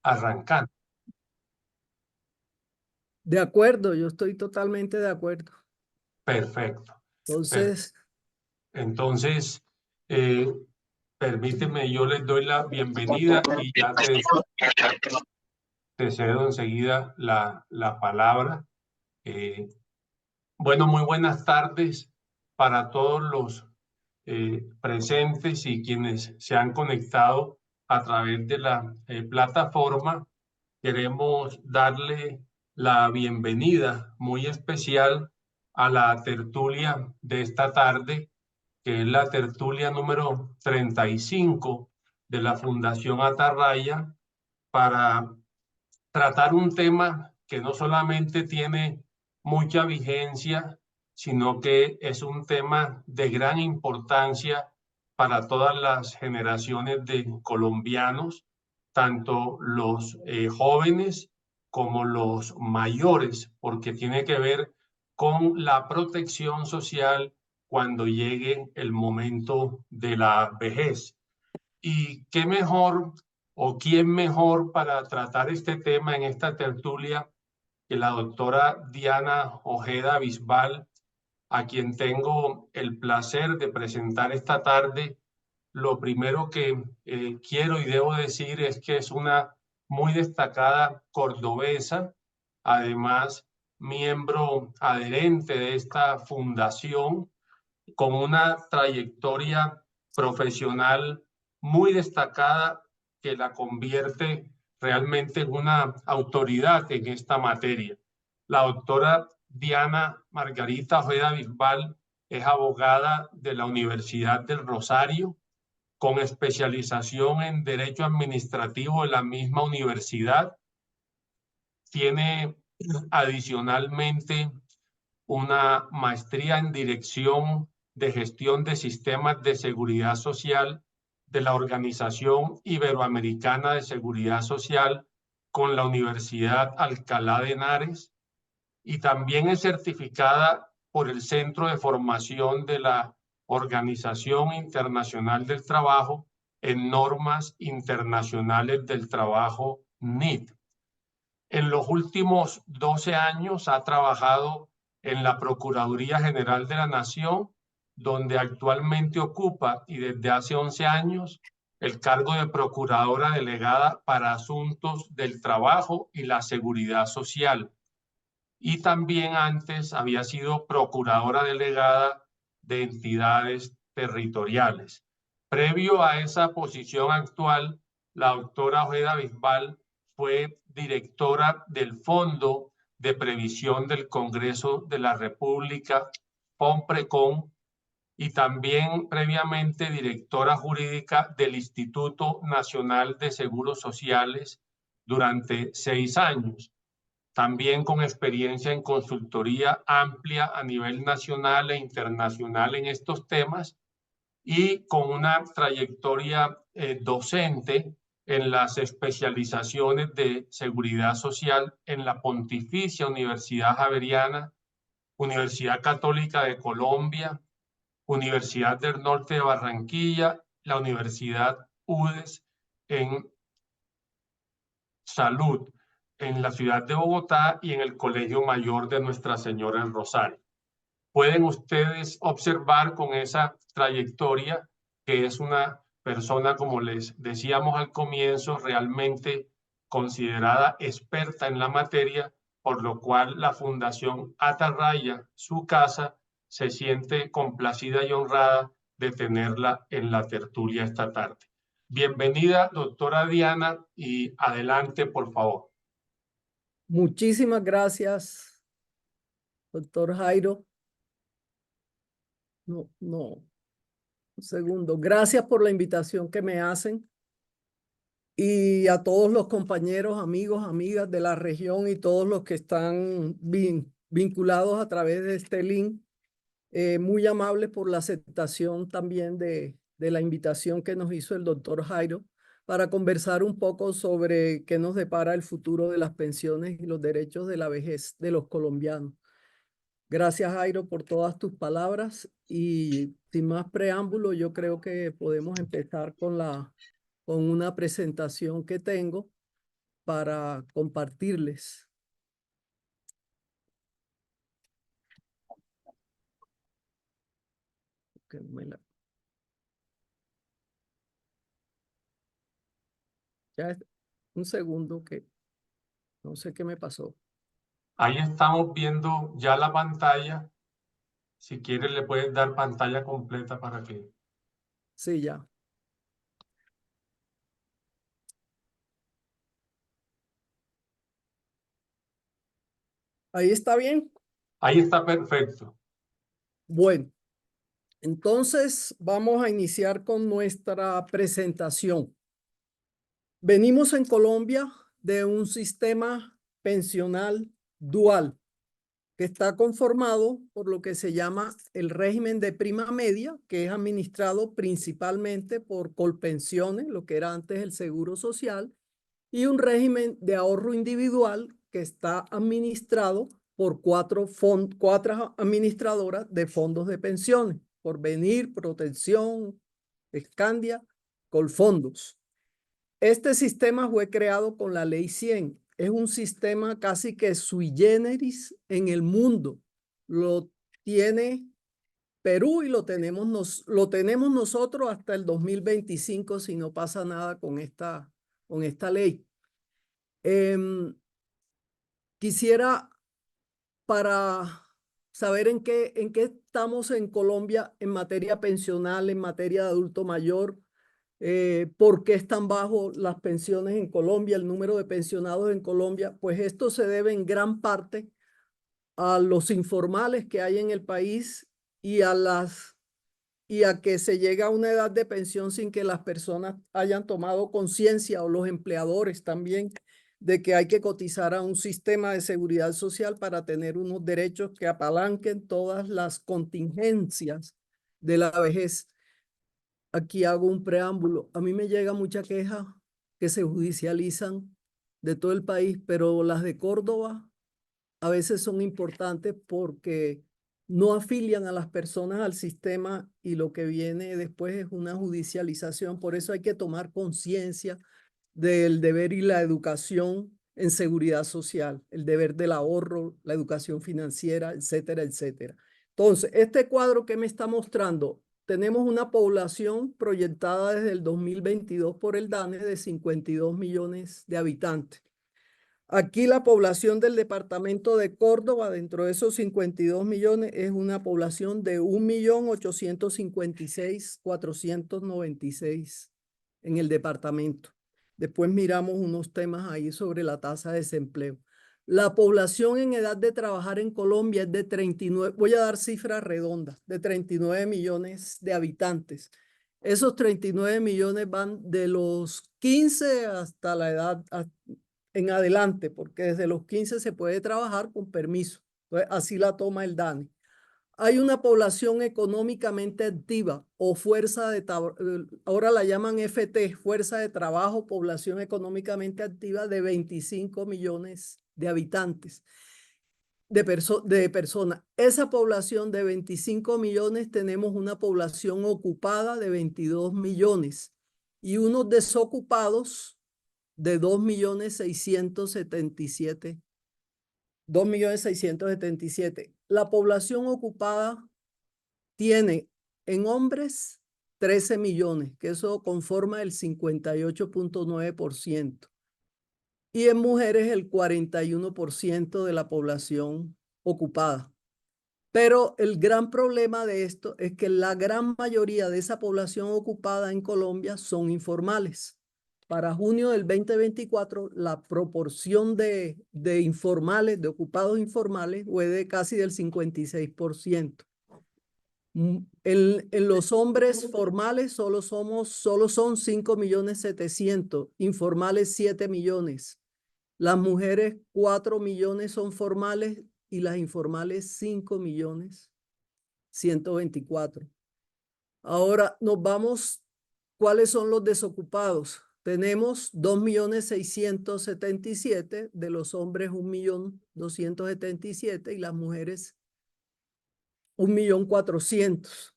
arrancando. De acuerdo, yo estoy totalmente de acuerdo. Perfecto. Entonces, Entonces, eh, permíteme, yo les doy la bienvenida y ya te cedo enseguida la palabra. Eh, bueno, muy buenas tardes para todos los presentes y quienes se han conectado a través de la plataforma. Queremos darle la bienvenida muy especial a la tertulia de esta tarde, que es la tertulia número 35 de la Fundación Atarraya, para tratar un tema que no solamente tiene mucha vigencia, sino que es un tema de gran importancia para todas las generaciones de colombianos, tanto los jóvenes como los mayores, porque tiene que ver con la protección social cuando llegue el momento de la vejez. ¿Y qué mejor o quién mejor para tratar este tema en esta tertulia que la doctora Diana Ojeda Bisbal, a quien tengo el placer de presentar esta tarde? Lo primero que quiero y debo decir es que es una muy destacada cordobesa, además miembro adherente de esta fundación, con una trayectoria profesional muy destacada que la convierte realmente en una autoridad en esta materia. La doctora Diana Margarita Ojeda Bisbal es abogada de la Universidad del Rosario, con especialización en Derecho Administrativo de la misma universidad. Tiene adicionalmente una maestría en Dirección de Gestión de Sistemas de Seguridad Social de la Organización Iberoamericana de Seguridad Social con la Universidad Alcalá de Henares, y también es certificada por el Centro de Formación de la Organización Internacional del Trabajo en normas internacionales del trabajo, NIT. En los últimos 12 años ha trabajado en la Procuraduría General de la Nación, donde actualmente ocupa, y desde hace 11 años, el cargo de Procuradora Delegada para Asuntos del Trabajo y la Seguridad Social. Y también antes había sido Procuradora Delegada de Entidades Territoriales. Previo a esa posición actual, la doctora Ojeda Bisbal fue directora del Fondo de Previsión del Congreso de la República, FONPRECON, y también previamente directora jurídica del Instituto Nacional de Seguros Sociales durante 6 años. También con experiencia en consultoría amplia a nivel nacional e internacional en estos temas, y con una trayectoria docente en las especializaciones de seguridad social en la Pontificia Universidad Javeriana, Universidad Católica de Colombia, Universidad del Norte de Barranquilla, la Universidad UDES en Salud en la ciudad de Bogotá y en el Colegio Mayor de Nuestra Señora del Rosario. Pueden ustedes observar con esa trayectoria que es una persona, como les decíamos al comienzo, realmente considerada experta en la materia, por lo cual la Fundación Atarraya, su casa, se siente complacida y honrada de tenerla en la tertulia esta tarde. Bienvenida, doctora Diana, y adelante, por favor. muchísimas gracias, doctor Jairo. Un segundo. Gracias por la invitación que me hacen, y a todos los compañeros, amigos, amigas de la región y todos los que están vinculados a través de este link. Muy amable por la aceptación también de la invitación que nos hizo el doctor Jairo para conversar un poco sobre qué nos depara el futuro de las pensiones y los derechos de la vejez de los colombianos. Gracias, Jairo, por todas tus palabras, y sin más preámbulo, yo creo que podemos empezar con una presentación que tengo. para compartirles. Ya, un segundo que no sé qué me pasó. Ahí estamos viendo ya la pantalla. Si quieres, le puedes dar pantalla completa para que... Sí, ya. Ahí está bien. Ahí está perfecto. Bueno, entonces vamos a iniciar con nuestra presentación. Venimos en Colombia de un sistema pensional dual que está conformado por lo que se llama el régimen de prima media, que es administrado principalmente por Colpensiones, lo que era antes el Seguro Social, y un régimen de ahorro individual que está administrado por cuatro administradoras de fondos de pensiones, Porvenir, Protección, Escandia, Colfondos. Este sistema fue creado con la Ley 100. Es un sistema casi que sui generis en el mundo. Lo tiene Perú y lo tenemos nosotros hasta el 2025 si no pasa nada con esta ley. Quisiera, para saber en qué estamos en Colombia en materia pensional, en materia de adulto mayor, por qué están bajo las pensiones en Colombia, el número de pensionados en Colombia, pues esto se debe en gran parte a los informales que hay en el país y a que se llega a una edad de pensión sin que las personas hayan tomado conciencia, o los empleadores también, de que hay que cotizar a un sistema de seguridad social para tener unos derechos que apalanquen todas las contingencias de la vejez. Aquí hago un preámbulo. A mí me llega mucha queja que se judicializan de todo el país, pero las de Córdoba a veces son importantes porque no afilian a las personas al sistema y lo que viene después es una judicialización. Por eso hay que tomar conciencia del deber y la educación en seguridad social, el deber del ahorro, la educación financiera, etcétera, etcétera. Entonces, este cuadro que me está mostrando, tenemos una población proyectada desde el 2022 por el DANE de 52 millones de habitantes. Aquí la población del departamento de Córdoba, dentro de esos 52 millones, es una población de 1.856.496 en el departamento. Después miramos unos temas ahí sobre la tasa de desempleo. La población en edad de trabajar en Colombia es de 39, voy a dar cifras redondas, de 39 millones de habitantes. Esos 39 millones van de los 15 hasta la edad, en adelante, porque desde los 15 se puede trabajar con permiso. Entonces, así la toma el DANE. Hay una población económicamente activa o fuerza de, ahora la llaman FT, Fuerza de Trabajo, Población Económicamente Activa de 25 millones de habitantes, de personas. Esa población de 25 millones tenemos una población ocupada de 22 millones y unos desocupados de 2.677.000. 2.677.000. La población ocupada tiene en hombres 13 millones, que eso conforma el 58.9%. Y en mujeres el 41% de la población ocupada. Pero el gran problema de esto es que la gran mayoría de esa población ocupada en Colombia son informales. Para junio del 2024, la proporción de informales, de ocupados informales, fue de casi del 56%. En los hombres formales solo son 5.700.000, informales 7 millones. Las mujeres 4 millones son formales y las informales 5.124.000. Ahora nos vamos, ¿cuáles son los desocupados? Tenemos 2.677.000, de los hombres 1.277.000 y las mujeres 1.400.000.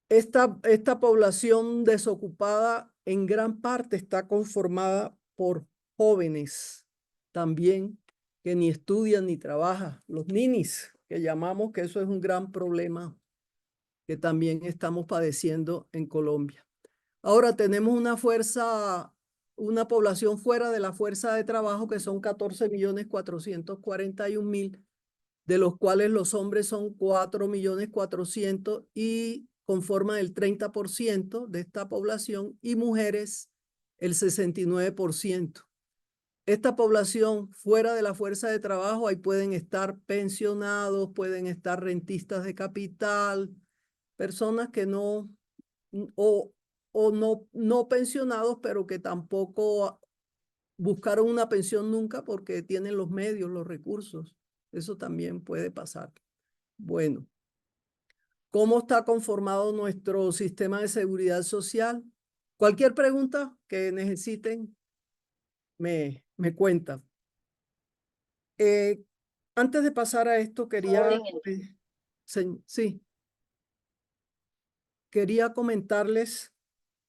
Esta población desocupada en gran parte está conformada por jóvenes también que ni estudian ni trabajan, los ninis, que llamamos, que eso es un gran problema que también estamos padeciendo en Colombia. Ahora tenemos una población fuera de la fuerza de trabajo que son 14.441.000, de los cuales los hombres son 4.400.000 y conforman el 30% de esta población y mujeres el 69%. Esta población fuera de la fuerza de trabajo, ahí pueden estar pensionados, pueden estar rentistas de capital, personas que no, o no pensionados, pero que tampoco buscaron una pensión nunca porque tienen los medios, los recursos. Eso también puede pasar. Bueno, ¿cómo está conformado nuestro sistema de seguridad social? Cualquier pregunta que necesiten, me cuentan. Antes de pasar a esto, quería comentarles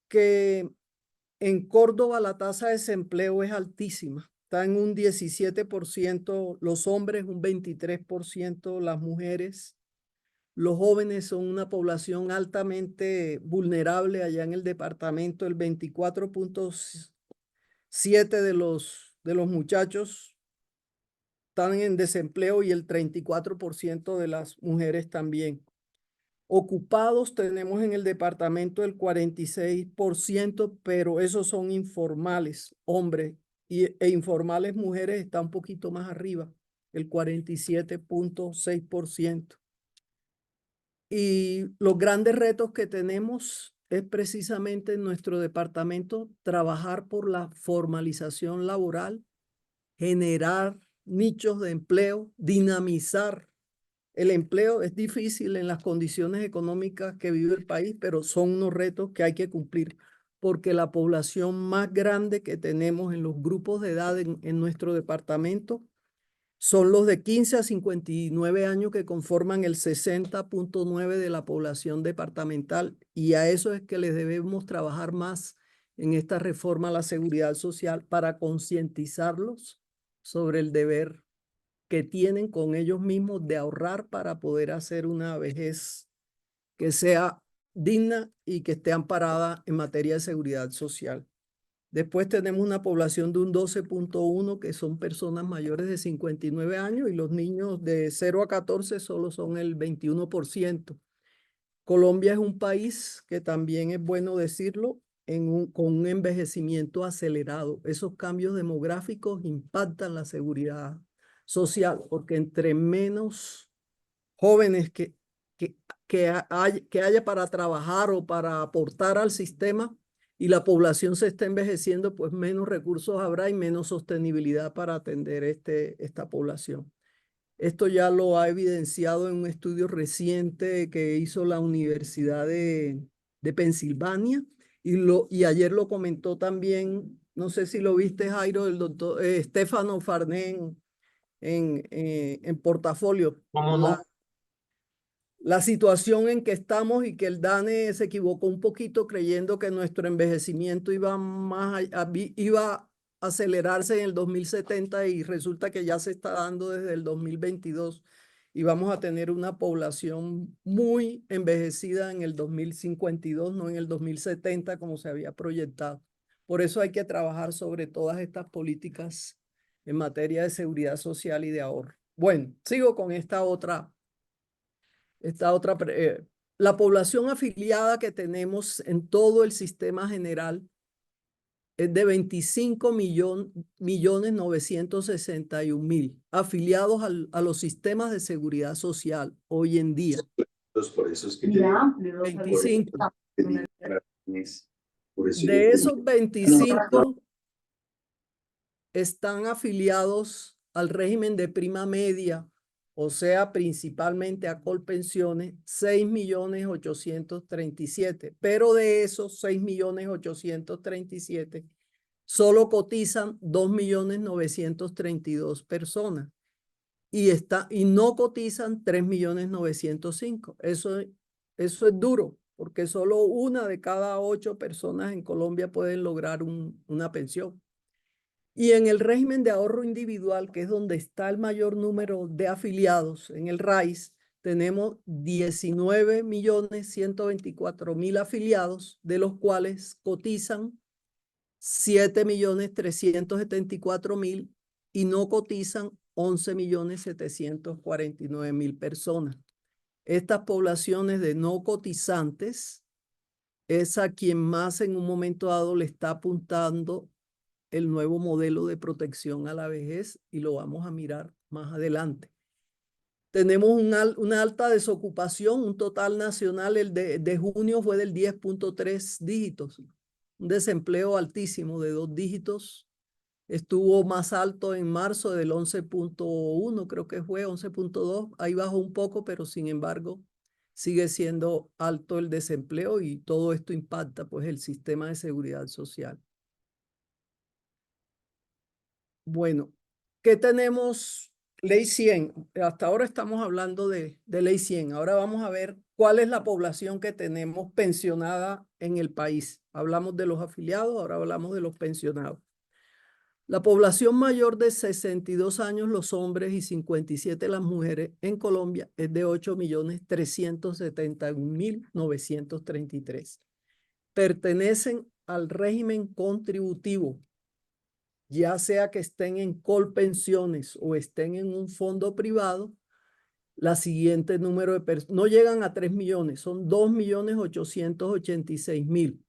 que en Córdoba la tasa de desempleo es altísima. Está en un 17% los hombres, un 23% las mujeres. Los jóvenes son una población altamente vulnerable allá en el departamento. El 24.7% de los muchachos están en desempleo y el 34% de las mujeres también. Ocupados tenemos en el departamento el 46%, pero esos son informales, hombres, e informales mujeres está un poquito más arriba, el 47.6%. Y los grandes retos que tenemos es precisamente en nuestro departamento trabajar por la formalización laboral, generar nichos de empleo, dinamizar el empleo. Es difícil en las condiciones económicas que vive el país, pero son unos retos que hay que cumplir, porque la población más grande que tenemos en los grupos de edad en nuestro departamento son los de 15 a 59 años que conforman el 60.9% de la población departamental, y a eso es que les debemos trabajar más en esta reforma a la seguridad social para concientizarlos sobre el deber que tienen con ellos mismos de ahorrar para poder hacer una vejez que sea digna y que esté amparada en materia de seguridad social. Después tenemos una población de un 12.1% que son personas mayores de 59 años y los niños de 0 a 14 solo son el 21%. Colombia es un país que también es bueno decirlo, con un envejecimiento acelerado. Esos cambios demográficos impactan la seguridad social, porque entre menos jóvenes que haya para trabajar o para aportar al sistema y la población se está envejeciendo, pues menos recursos habrá y menos sostenibilidad para atender esta población. Esto ya lo ha evidenciado en un estudio reciente que hizo la Universidad de Pensilvania y ayer lo comentó también, no sé si lo viste, Jairo, el doctor Stefano Farné en Portafolio. ¿Cómo no? La situación en que estamos y que el DANE se equivocó un poquito creyendo que nuestro envejecimiento iba a acelerarse en el 2070 y resulta que ya se está dando desde el 2022 y vamos a tener una población muy envejecida en el 2052, no en el 2070 como se había proyectado. Por eso hay que trabajar sobre todas estas políticas en materia de seguridad social y de ahorro. Bueno, sigo con esta otra. La población afiliada que tenemos en todo el sistema general es de 25.961.000 afiliados a los sistemas de seguridad social hoy en día. Entonces, por eso es que 25. Por eso De esos 25 están afiliados al régimen de prima media, o sea, principalmente a Colpensiones, 6.837.000, pero de esos 6.837.000, solo cotizan 2.932.000 personas y no cotizan 3.905.000. Eso es duro, porque solo una de cada 8 personas en Colombia pueden lograr una pensión. Y en el régimen de ahorro individual, que es donde está el mayor número de afiliados, en el RAIS, tenemos 19.124.000 afiliados, de los cuales cotizan 7.374.000 y no cotizan 11.749.000 personas. Estas poblaciones de no cotizantes es a quien más en un momento dado le está apuntando el nuevo modelo de protección a la vejez y lo vamos a mirar más adelante. Tenemos una alta desocupación, un total nacional, el de junio fue del 10.3 dígitos, un desempleo altísimo de 2 dígitos. Estuvo más alto en marzo del 11.1, creo que fue 11.2, ahí bajó un poco, pero sin embargo sigue siendo alto el desempleo y todo esto impacta pues el sistema de seguridad social. Bueno, ¿qué tenemos? Ley 100. Hasta ahora estamos hablando de Ley 100. Ahora vamos a ver cuál es la población que tenemos pensionada en el país. Hablamos de los afiliados, ahora hablamos de los pensionados. La población mayor de 62 años, los hombres, y 57 las mujeres en Colombia es de 8.371.933. Pertenecen al régimen contributivo, ya sea que estén en Colpensiones o estén en un fondo privado. La siguiente número de personas, no llegan a 3 millones, son 2.886.000.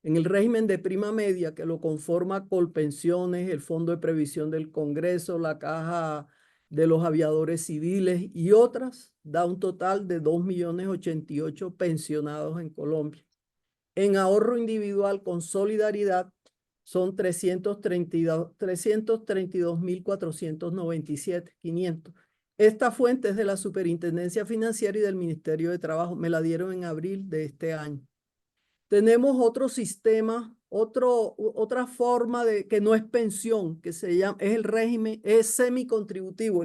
En el régimen de prima media, que lo conforma Colpensiones, el Fondo de Previsión del Congreso, la Caja de los Aviadores Civiles y otras, da un total de 2.088.000 pensionados en Colombia. En ahorro individual con solidaridad son 332.497.500. Esta fuente es de la Superintendencia Financiera y del Ministerio de Trabajo. Me la dieron en abril de este año. Tenemos otro sistema, otra forma de que no es pensión, que se llama, es el régimen, es semicontributivo.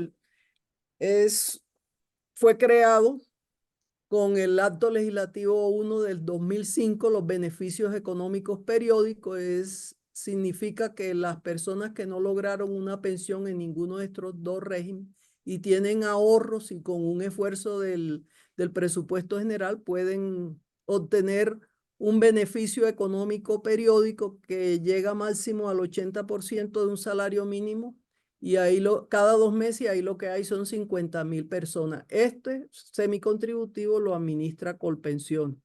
Fue creado con el Acto Legislativo 1 del 2005, los beneficios económicos periódicos, significa que las personas que no lograron una pensión en ninguno de estos dos regímenes y tienen ahorros y con un esfuerzo del presupuesto general pueden obtener un beneficio económico periódico que llega máximo al 80% de un salario mínimo y ahí cada 2 meses ahí lo que hay son 50.000 personas. Este semicontributivo lo administra Colpensión.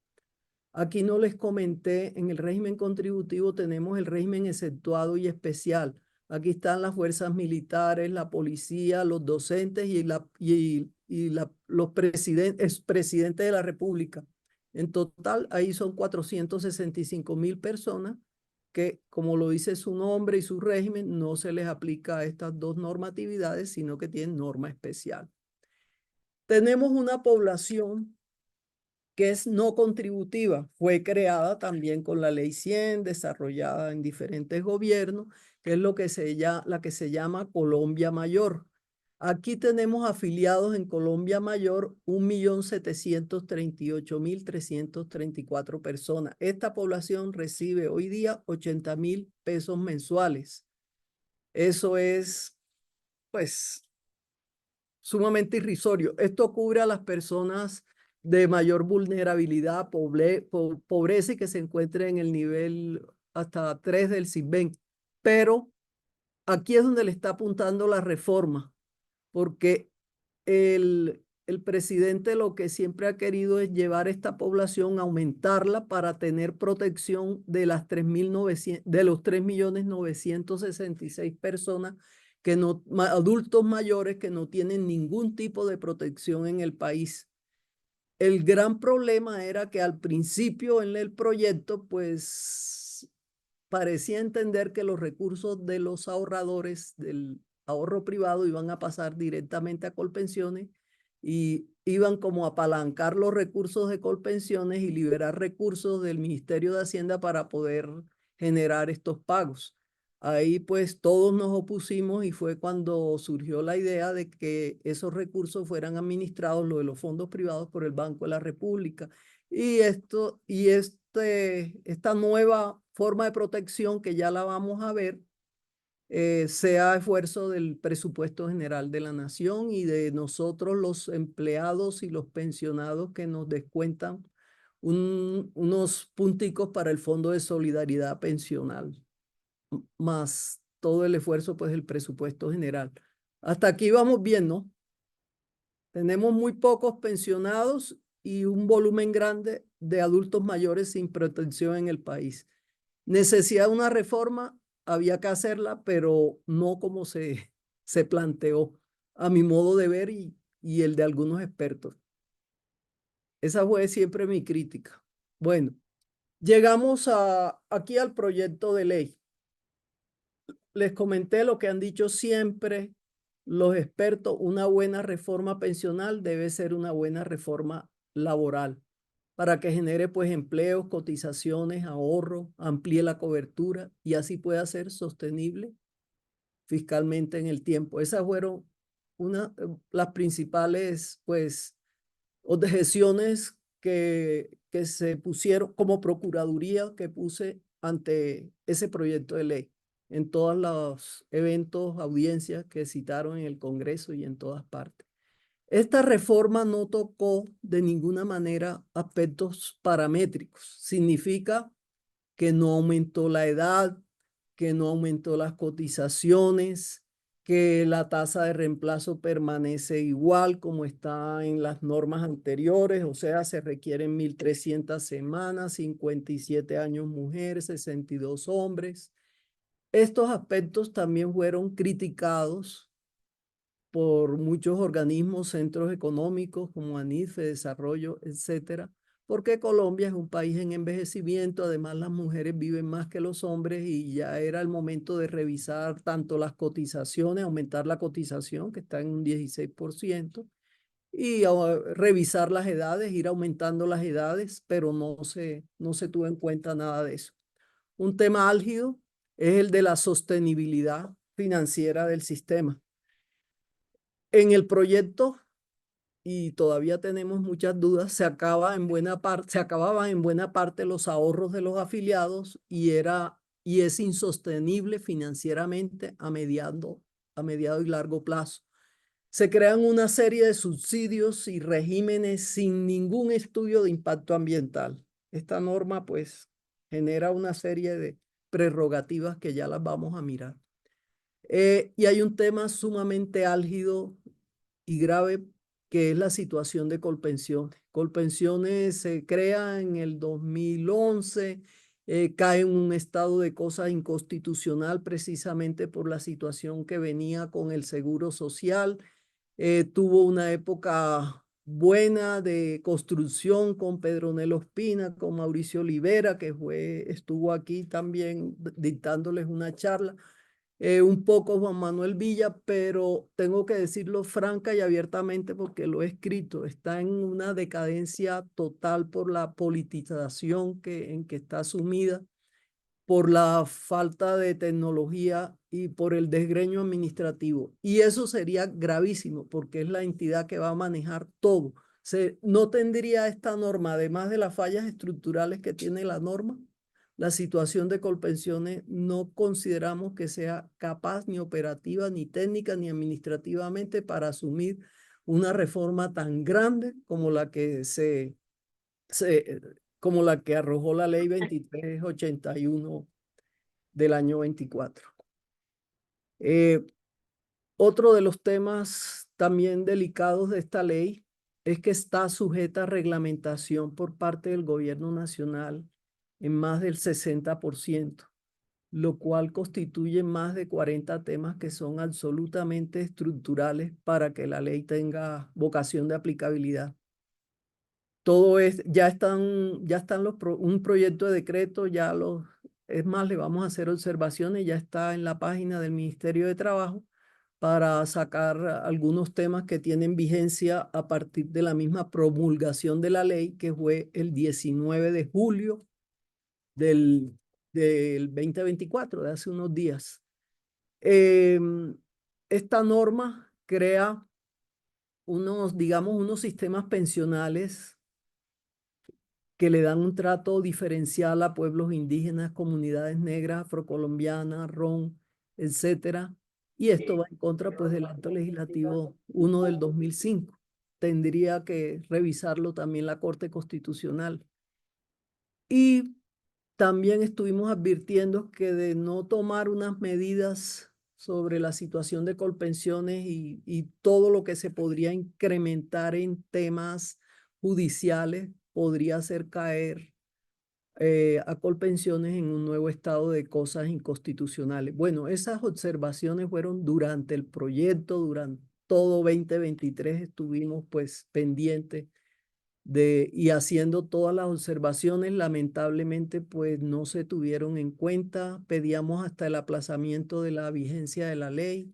Aquí no les comenté, en el régimen contributivo tenemos el régimen exceptuado y especial. Aquí están las fuerzas militares, la policía, los docentes los presidentes de la República. En total, ahí son 465.000 personas que, como lo dice su nombre y su régimen, no se les aplica a estas dos normatividades, sino que tienen norma especial. Tenemos una población que es no contributiva. Fue creada también con la Ley 100, desarrollada en diferentes gobiernos, que es la que se llama Colombia Mayor. Aquí tenemos afiliados en Colombia Mayor 1.738.334 personas. Esta población recibe hoy día 80.000 pesos mensuales. Eso es, pues, sumamente irrisorio. Esto cubre a las personas de mayor vulnerabilidad, pobreza y que se encuentren en el nivel hasta 3 del CISBEN. Pero aquí es donde le está apuntando la reforma, porque el presidente lo que siempre ha querido es llevar esta población, aumentarla para tener protección de los 3.966.000 personas adultos mayores que no tienen ningún tipo de protección en el país. El gran problema era que al principio en el proyecto, pues parecía entender que los recursos de los ahorradores del ahorro privado iban a pasar directamente a Colpensiones y iban como a apalancar los recursos de Colpensiones y liberar recursos del Ministerio de Hacienda para poder generar estos pagos. Ahí pues todos nos opusimos y fue cuando surgió la idea de que esos recursos fueran administrados, lo de los fondos privados, por el Banco de la República. Esta nueva forma de protección que ya la vamos a ver, sea esfuerzo del presupuesto general de la nación y de nosotros los empleados y los pensionados que nos descuentan unos punticos para el Fondo de Solidaridad Pensional, más todo el esfuerzo pues del presupuesto general. Hasta aquí vamos bien, ¿no? Tenemos muy pocos pensionados y un volumen grande de adultos mayores sin protección en el país. Necesidad de una reforma, había que hacerla, pero no como se planteó, a mi modo de ver y el de algunos expertos. Esa fue siempre mi crítica. Bueno, llegamos aquí al proyecto de ley. Les comenté lo que han dicho siempre los expertos, una buena reforma pensional debe ser una buena reforma laboral para que genere pues empleos, cotizaciones, ahorro, amplíe la cobertura y así pueda ser sostenible fiscalmente en el tiempo. Esas fueron las principales pues objeciones que se pusieron como procuraduría que puse ante ese proyecto de ley en todos los eventos, audiencias que citaron en el Congreso y en todas partes. Esta reforma no tocó de ninguna manera aspectos paramétricos. Significa que no aumentó la edad, que no aumentó las cotizaciones, que la tasa de reemplazo permanece igual como está en las normas anteriores, o sea, se requieren 1.300 semanas, 57 años mujeres, 62 hombres. Estos aspectos también fueron criticados por muchos organismos, centros económicos como ANIFE, Desarrollo, etcétera, porque Colombia es un país en envejecimiento, además las mujeres viven más que los hombres y ya era el momento de revisar tanto las cotizaciones, aumentar la cotización, que está en un 16%, y revisar las edades, ir aumentando las edades, pero no se tuvo en cuenta nada de eso. Un tema álgido es el de la sostenibilidad financiera del sistema. En el proyecto, y todavía tenemos muchas dudas, se acababan en buena parte los ahorros de los afiliados y es insostenible financieramente a mediado y largo plazo. Se crean una serie de subsidios y regímenes sin ningún estudio de impacto ambiental. Esta norma pues genera una serie de prerrogativas que ya las vamos a mirar. Y hay un tema sumamente álgido y grave que es la situación de Colpensiones. Colpensiones se crea en el 2011, cae en un estado de cosas inconstitucional precisamente por la situación que venía con el seguro social. Tuvo una época buena de construcción con Pedronel Ospina, con Mauricio Olivera, que estuvo aquí también dictándoles una charla, un poco Juan Manuel Villa, pero tengo que decirlo franca y abiertamente porque lo he escrito, está en una decadencia total por la politización en que está sumida, por la falta de tecnología y por el desgreño administrativo. Y eso sería gravísimo porque es la entidad que va a manejar todo. No tendría esta norma, además de las fallas estructurales que tiene la norma, la situación de Colpensiones no consideramos que sea capaz ni operativa, ni técnica, ni administrativamente para asumir una reforma tan grande como la que como la que arrojó la ley 2381 del año 24. Otro de los temas también delicados de esta ley es que está sujeta a reglamentación por parte del gobierno nacional en más del 60%, lo cual constituye más de 40 temas que son absolutamente estructurales para que la ley tenga vocación de aplicabilidad. Todo ya están un proyecto de decreto, es más, le vamos a hacer observaciones, ya está en la página del Ministerio de Trabajo para sacar algunos temas que tienen vigencia a partir de la misma promulgación de la ley, que fue el 19 de julio del, del 2024, de hace unos días. Esta norma crea digamos, unos sistemas pensionales que le dan un trato diferencial a pueblos indígenas, comunidades negras, afrocolombianas, ron, etcétera. Y esto va en contra pues del acto legislativo 1 del 2005. Tendría que revisarlo también la Corte Constitucional. Y también estuvimos advirtiendo que de no tomar unas medidas sobre la situación de Colpensiones y todo lo que se podría incrementar en temas judiciales, podría hacer caer a Colpensiones en un nuevo estado de cosas inconstitucionales. Bueno, esas observaciones fueron durante el proyecto, durante todo 2023 estuvimos pues pendientes y haciendo todas las observaciones. Lamentablemente pues no se tuvieron en cuenta. Pedíamos hasta el aplazamiento de la vigencia de la ley.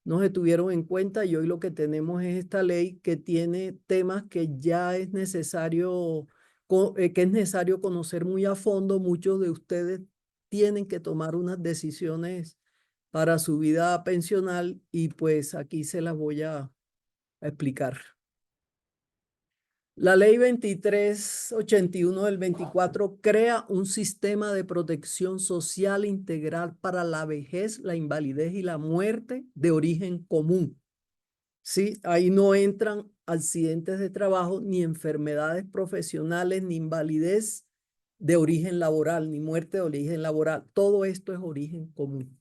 No se tuvieron en cuenta y hoy lo que tenemos es esta ley que tiene temas que ya es necesario, que es necesario conocer muy a fondo. Muchos de ustedes tienen que tomar unas decisiones para su vida pensional y pues aquí se las voy a explicar. La ley 2381 del 24 crea un sistema de protección social integral para la vejez, la invalidez y la muerte de origen común. Sí, ahí no entran accidentes de trabajo, ni enfermedades profesionales, ni invalidez de origen laboral, ni muerte de origen laboral. Todo esto es origen común.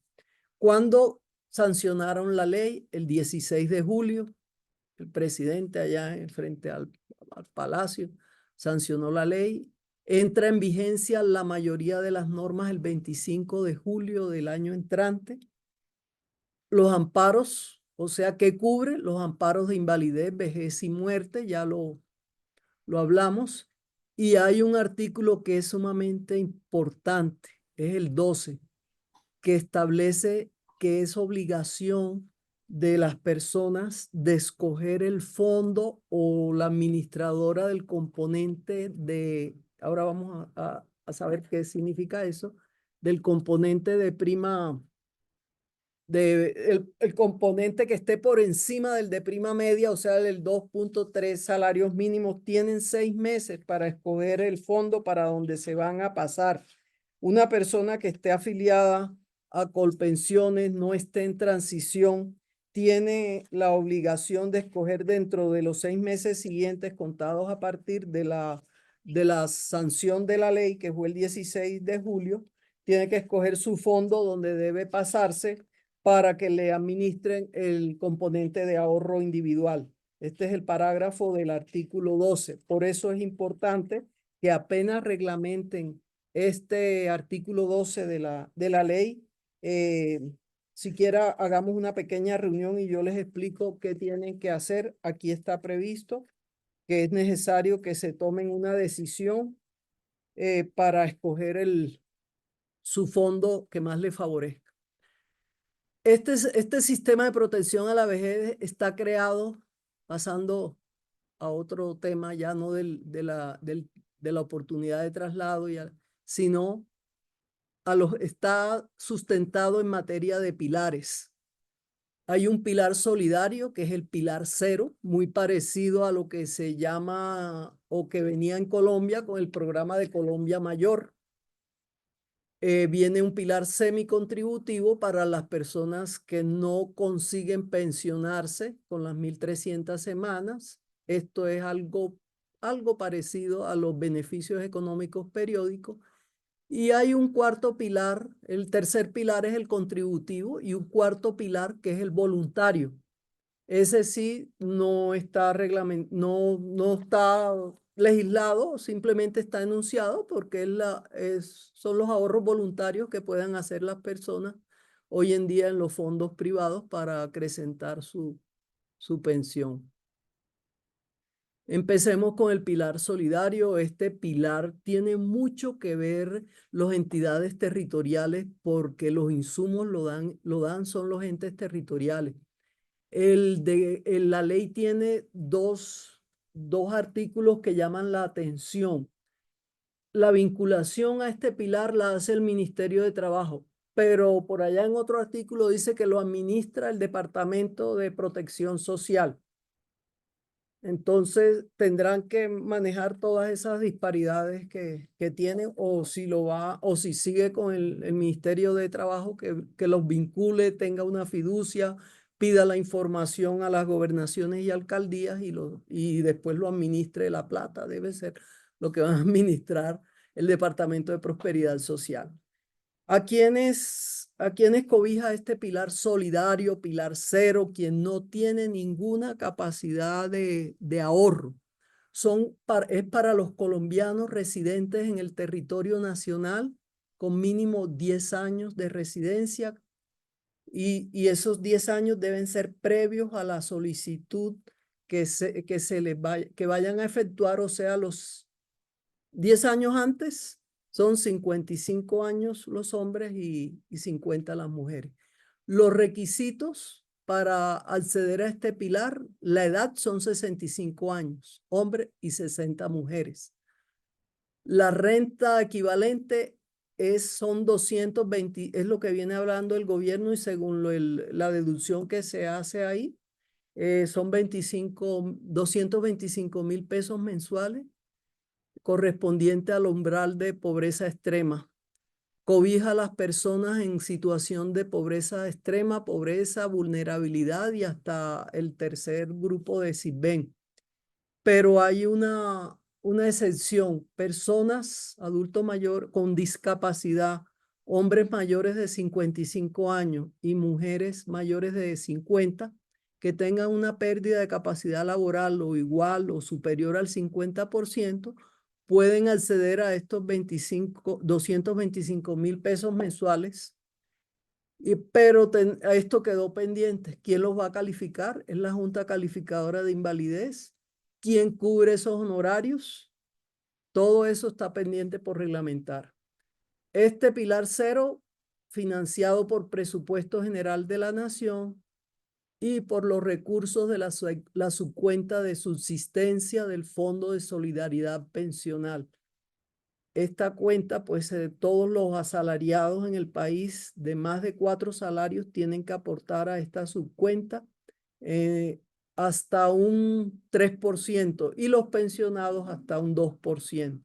¿Cuándo sancionaron la ley? El 16 de julio. El presidente allá frente al Palacio sancionó la ley. Entra en vigencia la mayoría de las normas el 25 de julio del año entrante. Los amparos, o sea, ¿qué cubre? Los amparos de invalidez, vejez y muerte, ya lo hablamos. Y hay un artículo que es sumamente importante, es el 12, que establece que es obligación de las personas de escoger el fondo o la administradora del componente de, ahora vamos a saber qué significa eso, del componente de prima, el componente que esté por encima del de prima media, o sea, el 2.3 salarios mínimos, tienen 6 meses para escoger el fondo para donde se van a pasar. Una persona que esté afiliada a Colpensiones, no esté en transición, tiene la obligación de escoger dentro de los 6 meses siguientes, contados a partir de la sanción de la ley, que fue el 16 de julio, tiene que escoger su fondo donde debe pasarse para que le administren el componente de ahorro individual. Este es el parágrafo del artículo 12. Por eso es importante que apenas reglamenten este artículo 12 de la ley, siquiera hagamos una pequeña reunión y yo les explico qué tienen que hacer. Aquí está previsto que es necesario que se tomen una decisión para escoger su fondo que más le favorezca. Este sistema de protección a la vejez está creado, pasando a otro tema, ya no de la oportunidad de traslado, sino está sustentado en materia de pilares. Hay un pilar solidario, que es el pilar cero, muy parecido a lo que se llama o que venía en Colombia con el programa de Colombia Mayor. Viene un pilar semicontributivo para las personas que no consiguen pensionarse con las 1.300 semanas. Esto es algo parecido a los beneficios económicos periódicos. Y hay un cuarto pilar, el tercer pilar es el contributivo y un cuarto pilar que es el voluntario. Ese sí no está no está legislado, simplemente está enunciado porque son los ahorros voluntarios que puedan hacer las personas hoy en día en los fondos privados para acrecentar su pensión. Empecemos con el pilar solidario. Este pilar tiene mucho que ver las entidades territoriales porque los insumos lo dan son los entes territoriales. La ley tiene dos artículos que llaman la atención. La vinculación a este pilar la hace el Ministerio de Trabajo, pero por allá en otro artículo dice que lo administra el Departamento de Protección Social. Entonces tendrán que manejar todas esas disparidades que tienen, o si o si sigue con el Ministerio de Trabajo que los vincule, tenga una fiducia, pida la información a las gobernaciones y alcaldías y después lo administre la plata. Debe ser lo que va a administrar el Departamento de Prosperidad Social. ¿A quiénes cobija este pilar solidario, pilar cero, quien no tiene ninguna capacidad de ahorro? Es para los colombianos residentes en el territorio nacional con mínimo 10 años de residencia y esos 10 años deben ser previos a la solicitud que vayan a efectuar, o sea, los 10 años antes son 55 años los hombres y 50 las mujeres. Los requisitos para acceder a este pilar, la edad son 65 años, hombres y 60 mujeres. La renta equivalente son 220, es lo que viene hablando el gobierno y según la deducción que se hace ahí, son 225.000 pesos mensuales correspondiente al umbral de pobreza extrema. Cobija a las personas en situación de pobreza extrema, pobreza, vulnerabilidad y hasta el tercer grupo de SISBEN. Pero hay una excepción, personas, adultos mayores con discapacidad, hombres mayores de 55 años y mujeres mayores de 50, que tengan una pérdida de capacidad laboral o igual o superior al 50%, pueden acceder a estos 225.000 pesos mensuales. Pero esto quedó pendiente. ¿Quién los va a calificar? Es la Junta Calificadora de Invalidez. ¿Quién cubre esos honorarios? Todo eso está pendiente por reglamentar. Este pilar cero, financiado por Presupuesto General de la Nación y por los recursos de la subcuenta de subsistencia del Fondo de Solidaridad Pensional. Esta cuenta, pues todos los asalariados en el país de más de 4 salarios tienen que aportar a esta subcuenta hasta un 3% y los pensionados hasta un 2%.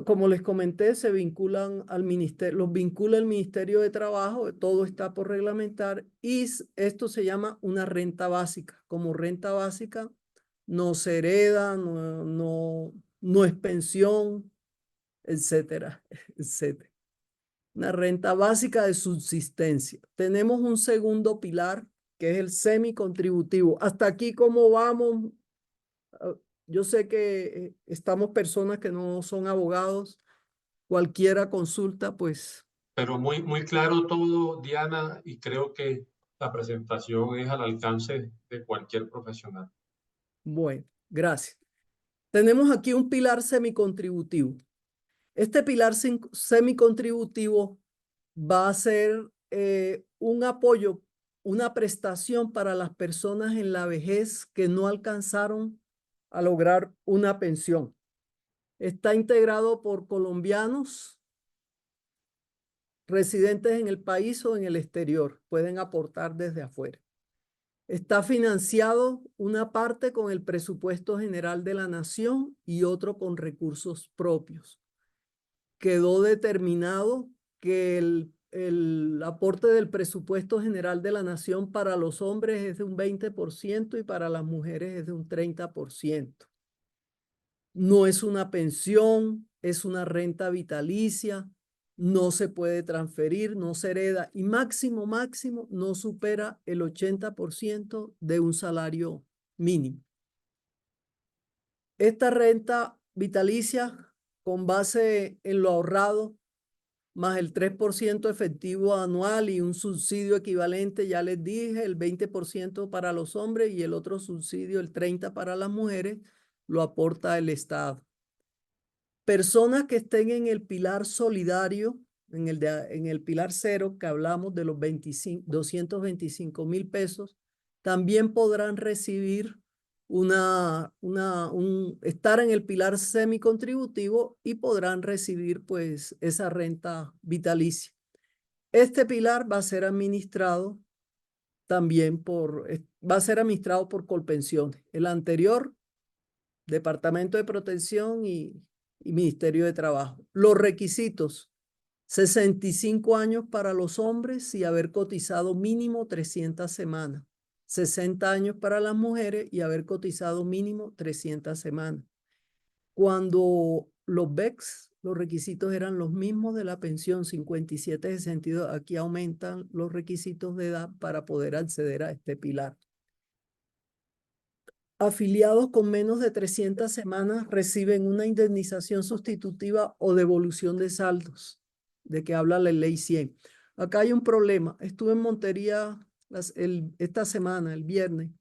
Como les comenté, se vinculan al ministerio, los vincula el Ministerio de Trabajo, todo está por reglamentar y esto se llama una renta básica. Como renta básica no se hereda, no es pensión, etcétera, etcétera. Una renta básica de subsistencia. Tenemos un segundo pilar que es el semicontributivo. Hasta aquí, ¿cómo vamos? Yo sé que estamos personas que no son abogados. Cualquiera consulta, pues. Pero muy claro todo, Diana, y creo que la presentación es al alcance de cualquier profesional. Bueno, gracias. Tenemos aquí un pilar semicontributivo. Este pilar semicontributivo va a ser un apoyo, una prestación para las personas en la vejez que no alcanzaron a lograr una pensión. Está integrado por colombianos residentes en el país o en el exterior. Pueden aportar desde afuera. Está financiado una parte con el presupuesto general de la nación y otro con recursos propios. Quedó determinado que el aporte del presupuesto general de la nación para los hombres es de un 20% y para las mujeres es de un 30%. No es una pensión, es una renta vitalicia, no se puede transferir, no se hereda y máximo no supera el 80% de un salario mínimo. Esta renta vitalicia, con base en lo ahorrado, más el 3% efectivo anual y un subsidio equivalente, ya les dije, el 20% para los hombres y el otro subsidio, el 30% para las mujeres, lo aporta el Estado. Personas que estén en el pilar solidario, en el pilar cero, que hablamos de los 225.000 pesos, también podrán recibir estar en el pilar semicontributivo y podrán recibir pues esa renta vitalicia. Este pilar va a ser administrado también va a ser administrado por Colpensiones. El anterior, Departamento de Protección y Ministerio de Trabajo. Los requisitos: 65 años para los hombres y haber cotizado mínimo 300 semanas. 60 años para las mujeres y haber cotizado mínimo 300 semanas. Cuando los BECS, los requisitos eran los mismos de la pensión 57-62. Aquí aumentan los requisitos de edad para poder acceder a este pilar. Afiliados con menos de 300 semanas reciben una indemnización sustitutiva o devolución de saldos, de que habla la ley 100. Acá hay un problema. Estuve en Montería esta semana, el viernes.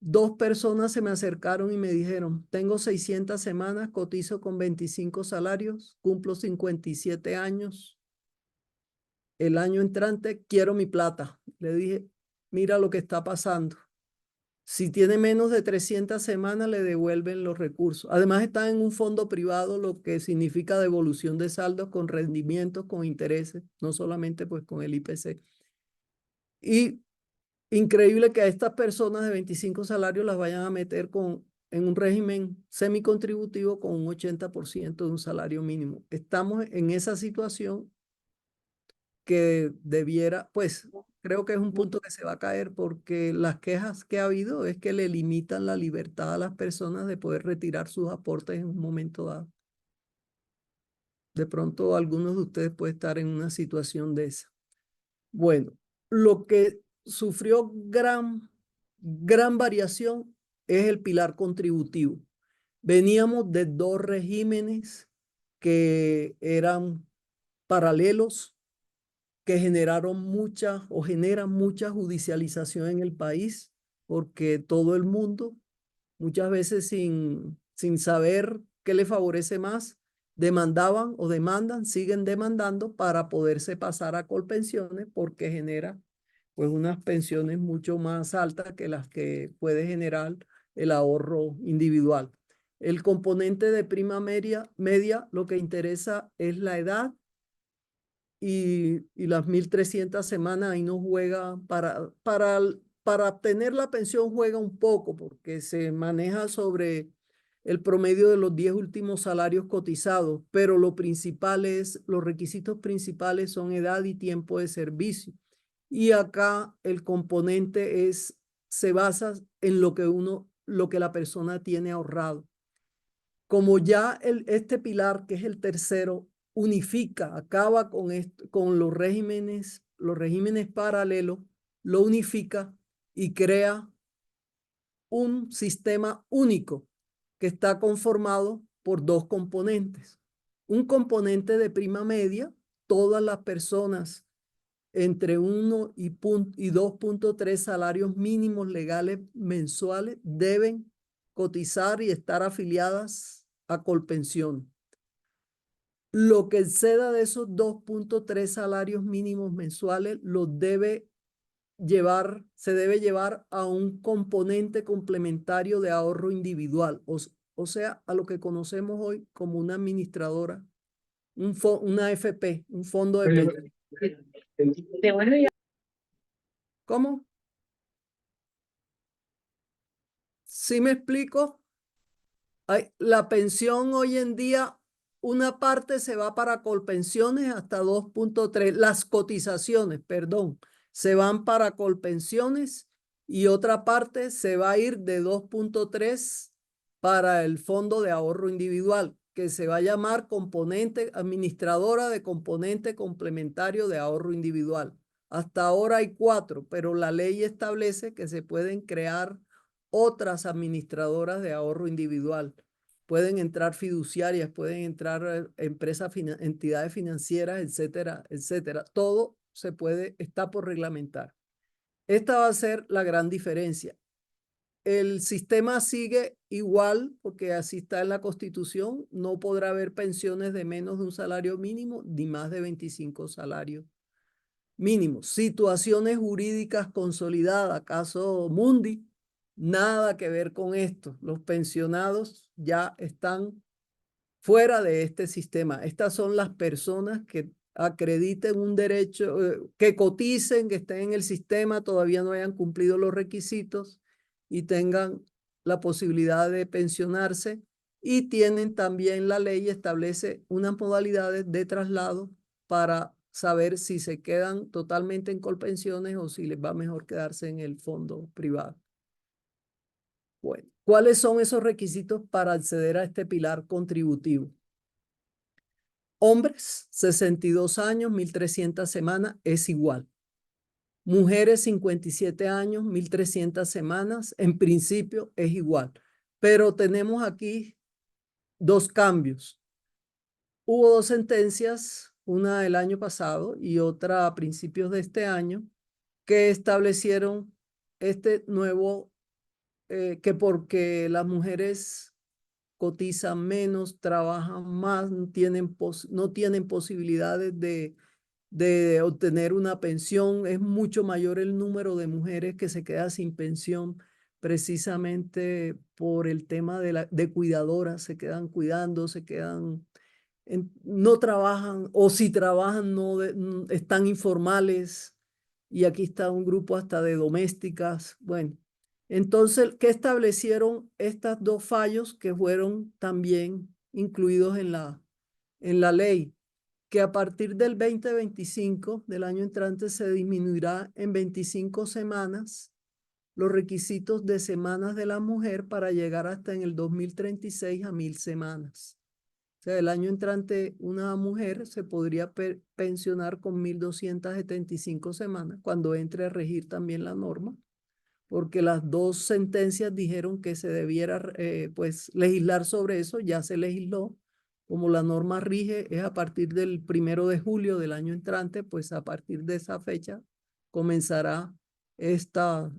2 personas se me acercaron y me dijeron: tengo 600 semanas, cotizo con 25 salarios, cumplo 57 años. El año entrante quiero mi plata. Le dije: mira lo que está pasando. Si tiene menos de 300 semanas, le devuelven los recursos. Además, está en un fondo privado, lo que significa devolución de saldos con rendimientos, con intereses, no solamente pues con el IPC. Y increíble que a estas personas de 25 salarios las vayan a meter en un régimen semicontributivo con un 80% de un salario mínimo. Estamos en esa situación que debiera, pues, creo que es un punto que se va a caer, porque las quejas que ha habido es que le limitan la libertad a las personas de poder retirar sus aportes en un momento dado. De pronto algunos de ustedes pueden estar en una situación de esa. Bueno, lo que sufrió gran variación es el pilar contributivo. Veníamos de 2 regímenes que eran paralelos, que generaron generan mucha judicialización en el país, porque todo el mundo, muchas veces sin saber qué le favorece más, demandaban o demandan, siguen demandando para poderse pasar a Colpensiones, porque genera pues unas pensiones mucho más altas que las que puede generar el ahorro individual. El componente de prima media lo que interesa es la edad, y las 1.300 semanas ahí no juega. Para obtener la pensión juega un poco, porque se maneja sobre el promedio de los 10 últimos salarios cotizados, pero los requisitos principales son edad y tiempo de servicio. Y acá el componente se basa en lo que la persona tiene ahorrado. Como ya este pilar, que es el tercero, unifica, acaba con los regímenes paralelos, lo unifica y crea un sistema único que está conformado por 2 componentes. Un componente de prima media: todas las personas entre 1 y 2.3 salarios mínimos legales mensuales deben cotizar y estar afiliadas a Colpensión. Lo que exceda de esos 2.3 salarios mínimos mensuales se debe llevar a un componente complementario de ahorro individual, o sea, a lo que conocemos hoy como una administradora, una AFP, un fondo de pensión. ¿Cómo? ¿Sí me explico? La pensión hoy en día, una parte se va para Colpensiones hasta 2.3, las cotizaciones, perdón, se van para Colpensiones, y otra parte se va a ir de 2.3 para el fondo de ahorro individual, que se va a llamar administradora de componente complementario de ahorro individual. Hasta ahora hay 4, pero la ley establece que se pueden crear otras administradoras de ahorro individual. Pueden entrar fiduciarias, pueden entrar entidades financieras, etcétera, etcétera. Todo está por reglamentar. Esta va a ser la gran diferencia. El sistema sigue igual, porque así está en la Constitución. No podrá haber pensiones de menos de un salario mínimo ni más de 25 salarios mínimos. Situaciones jurídicas consolidadas, caso Mundi, nada que ver con esto. Los pensionados ya están fuera de este sistema. Estas son las personas que acrediten un derecho, que coticen, que estén en el sistema, todavía no hayan cumplido los requisitos y tengan la posibilidad de pensionarse. Y tienen también, la ley establece unas modalidades de traslado para saber si se quedan totalmente en Colpensiones o si les va mejor quedarse en el fondo privado. Bueno, ¿cuáles son esos requisitos para acceder a este pilar contributivo? Hombres, 62 años, 1.300 semanas, es igual. Mujeres, 57 años, 1.300 semanas, en principio es igual. Pero tenemos aquí dos cambios. Hubo dos sentencias, una el año pasado y otra a principios de este año, que establecieron este nuevo, que porque las mujeres cotizan menos, trabajan más, no tienen posibilidades de obtener una pensión. Es mucho mayor el número de mujeres que se queda sin pensión precisamente por el tema de cuidadoras, se quedan cuidando, se quedan, no trabajan o si trabajan están informales y aquí está un grupo hasta de domésticas. Bueno, entonces, ¿qué establecieron estos dos fallos que fueron también incluidos en la ley? Que a partir del 2025, del año entrante, se disminuirá en 25 semanas los requisitos de semanas de la mujer para llegar hasta en el 2036 a 1.000 semanas. O sea, el año entrante una mujer se podría pensionar con 1.275 semanas cuando entre a regir también la norma, porque las dos sentencias dijeron que se debiera pues legislar sobre eso, ya se legisló. Como la norma rige es a partir del 1 de julio del año entrante, pues a partir de esa fecha comenzará esta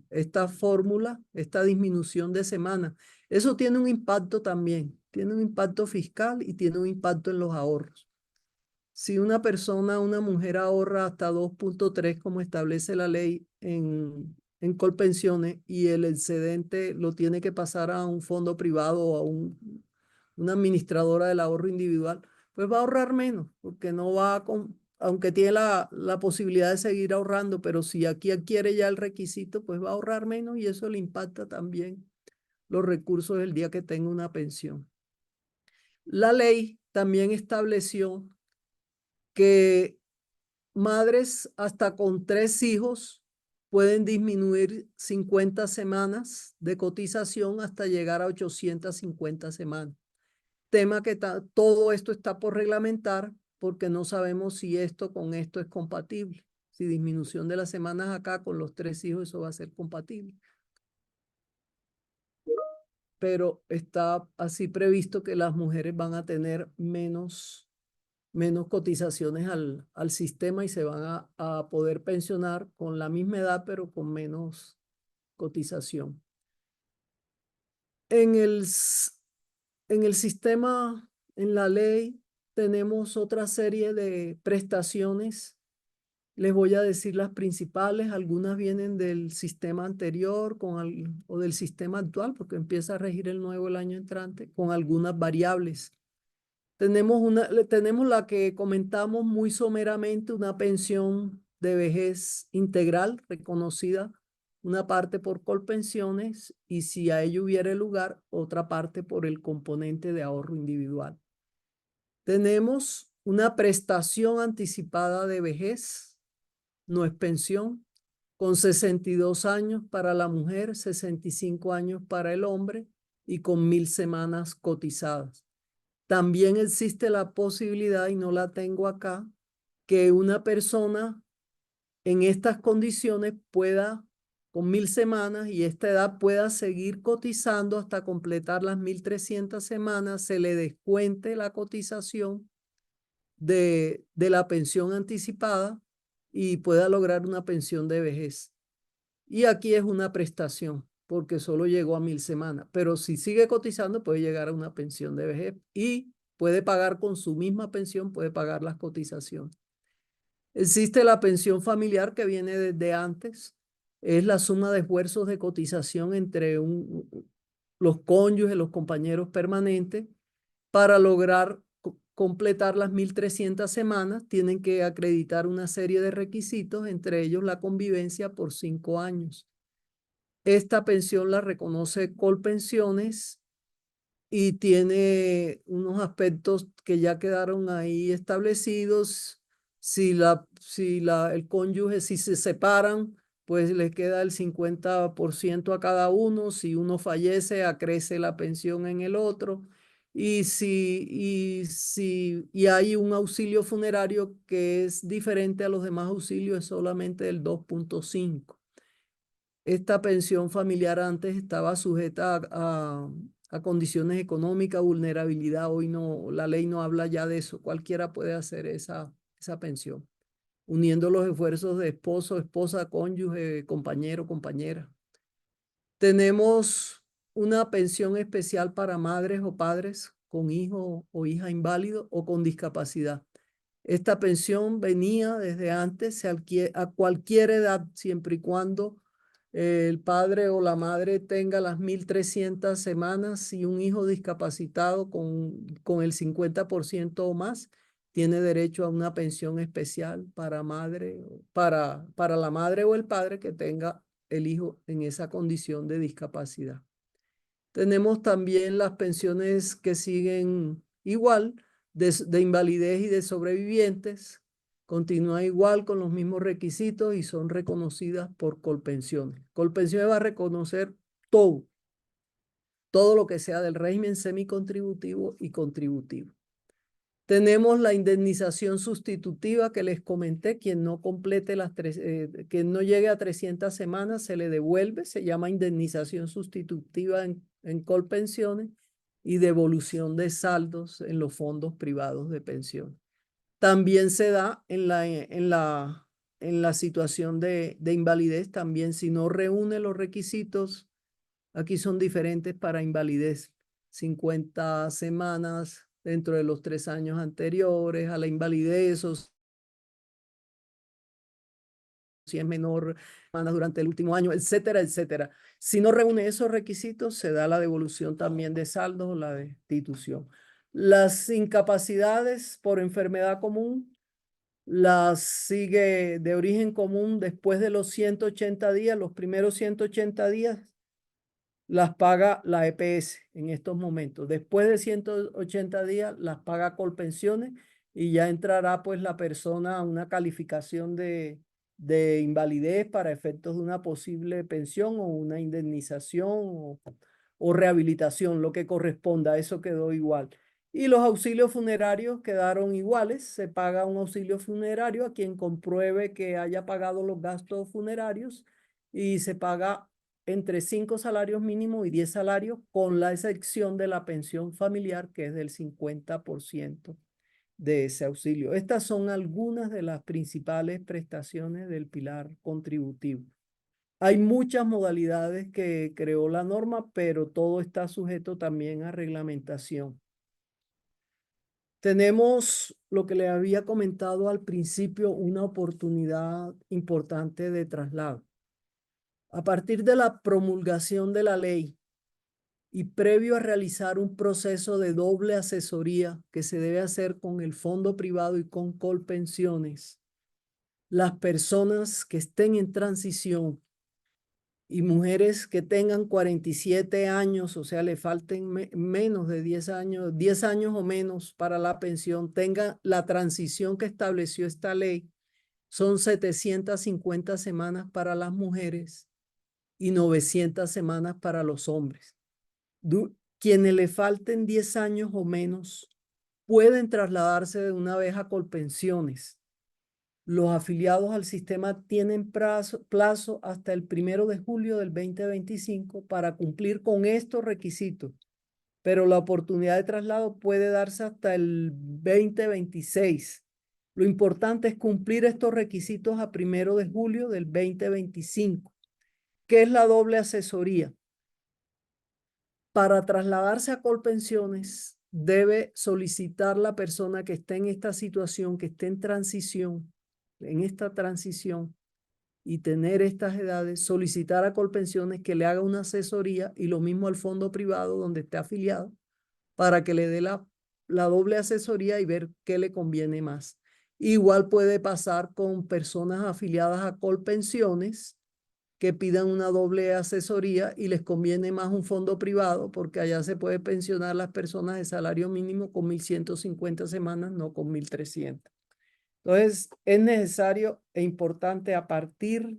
fórmula, esta disminución de semanas. Eso tiene un impacto también, tiene un impacto fiscal y tiene un impacto en los ahorros. Si una persona, una mujer ahorra hasta 2.3, como establece la ley en Colpensiones, y el excedente lo tiene que pasar a un fondo privado o a una administradora del ahorro individual, pues va a ahorrar menos, porque no va aunque tiene la posibilidad de seguir ahorrando, pero si aquí adquiere ya el requisito, pues va a ahorrar menos y eso le impacta también los recursos el día que tenga una pensión. La ley también estableció que madres hasta con 3 hijos pueden disminuir 50 semanas de cotización hasta llegar a 850 semanas. Tema que todo esto está por reglamentar porque no sabemos si esto con esto es compatible. Si disminución de las semanas acá con los 3 hijos, eso va a ser compatible. Pero está así previsto que las mujeres van a tener menos cotizaciones al sistema y se van a poder pensionar con la misma edad, pero con menos cotización. En el sistema, en la ley, tenemos otra serie de prestaciones. Les voy a decir las principales. Algunas vienen del sistema anterior o del sistema actual, porque empieza a regir el nuevo el año entrante, con algunas variables. Tenemos la que comentamos muy someramente, una pensión de vejez integral reconocida, una parte por Colpensiones y si a ello hubiera lugar, otra parte por el componente de ahorro individual. Tenemos una prestación anticipada de vejez, no es pensión, con 62 años para la mujer, 65 años para el hombre y con 1.000 semanas cotizadas. También existe la posibilidad, y no la tengo acá, que una persona en estas condiciones pueda, con 1.000 semanas y esta edad, pueda seguir cotizando hasta completar las 1.300 semanas, se le descuente la cotización de la pensión anticipada y pueda lograr una pensión de vejez. Y aquí es una prestación, porque solo llegó a 1.000 semanas, pero si sigue cotizando puede llegar a una pensión de vejez y puede pagar con su misma pensión, puede pagar las cotizaciones. Existe la pensión familiar que viene desde antes, es la suma de esfuerzos de cotización entre los cónyuges, los compañeros permanentes, para lograr completar las 1.300 semanas, tienen que acreditar una serie de requisitos, entre ellos la convivencia por 5 años. Esta pensión la reconoce Colpensiones y tiene unos aspectos que ya quedaron ahí establecidos. Si el cónyuge, si se separan, pues le queda el 50% a cada uno. Si uno fallece, acrece la pensión en el otro. Y hay un auxilio funerario que es diferente a los demás auxilios, es solamente el 2.5. Esta pensión familiar antes estaba sujeta a condiciones económicas, vulnerabilidad. Hoy no, la ley no habla ya de eso. Cualquiera puede hacer esa pensión, uniendo los esfuerzos de esposo, esposa, cónyuge, compañero, compañera. Tenemos una pensión especial para madres o padres con hijo o hija inválido o con discapacidad. Esta pensión venía desde antes, a cualquier edad, siempre y cuando el padre o la madre tenga las 1.300 semanas y un hijo discapacitado con el 50% o más, tiene derecho a una pensión especial para la madre o el padre que tenga el hijo en esa condición de discapacidad. Tenemos también las pensiones que siguen igual, de invalidez y de sobrevivientes. Continúa igual con los mismos requisitos y son reconocidas por Colpensiones. Colpensiones va a reconocer todo lo que sea del régimen semicontributivo y contributivo. Tenemos la indemnización sustitutiva que les comenté. Quien no complete quien no llegue a 300 semanas se le devuelve. Se llama indemnización sustitutiva en Colpensiones y devolución de saldos en los fondos privados de pensión. También se da en la situación de invalidez. También, si no reúne los requisitos, aquí son diferentes para invalidez. 50 semanas dentro de los 3 años anteriores a la invalidez, o si es menor, semanas durante el último año, etcétera, etcétera. Si no reúne esos requisitos, se da la devolución también de saldos o la destitución. Las incapacidades por enfermedad común las sigue de origen común después de los 180 días, los primeros 180 días las paga la EPS en estos momentos. Después de 180 días las paga Colpensiones y ya entrará pues la persona a una calificación de invalidez para efectos de una posible pensión o una indemnización o rehabilitación, lo que corresponda. Eso quedó igual. Y los auxilios funerarios quedaron iguales. Se paga un auxilio funerario a quien compruebe que haya pagado los gastos funerarios y se paga entre 5 salarios mínimos y 10 salarios, con la excepción de la pensión familiar, que es del 50% de ese auxilio. Estas son algunas de las principales prestaciones del pilar contributivo. Hay muchas modalidades que creó la norma, pero todo está sujeto también a reglamentación. Tenemos lo que le había comentado al principio, una oportunidad importante de traslado. A partir de la promulgación de la ley y previo a realizar un proceso de doble asesoría que se debe hacer con el fondo privado y con Colpensiones, las personas que estén en transición y mujeres que tengan 47 años, o sea, le falten menos de 10 años o menos para la pensión, tengan la transición que estableció esta ley, son 750 semanas para las mujeres y 900 semanas para los hombres. Quienes le falten 10 años o menos pueden trasladarse de una vez a Colpensiones. Los afiliados al sistema tienen plazo hasta el 1 de julio del 2025 para cumplir con estos requisitos, pero la oportunidad de traslado puede darse hasta el 2026. Lo importante es cumplir estos requisitos a 1 de julio del 2025. ¿Qué es la doble asesoría? Para trasladarse a Colpensiones, debe solicitar la persona que esté en esta situación, que esté en esta transición y tener estas edades, solicitar a Colpensiones que le haga una asesoría y lo mismo al fondo privado donde esté afiliado para que le dé la doble asesoría y ver qué le conviene más. Igual puede pasar con personas afiliadas a Colpensiones que pidan una doble asesoría y les conviene más un fondo privado porque allá se puede pensionar las personas de salario mínimo con 1.150 semanas, no con 1.300. Entonces, es necesario e importante a partir,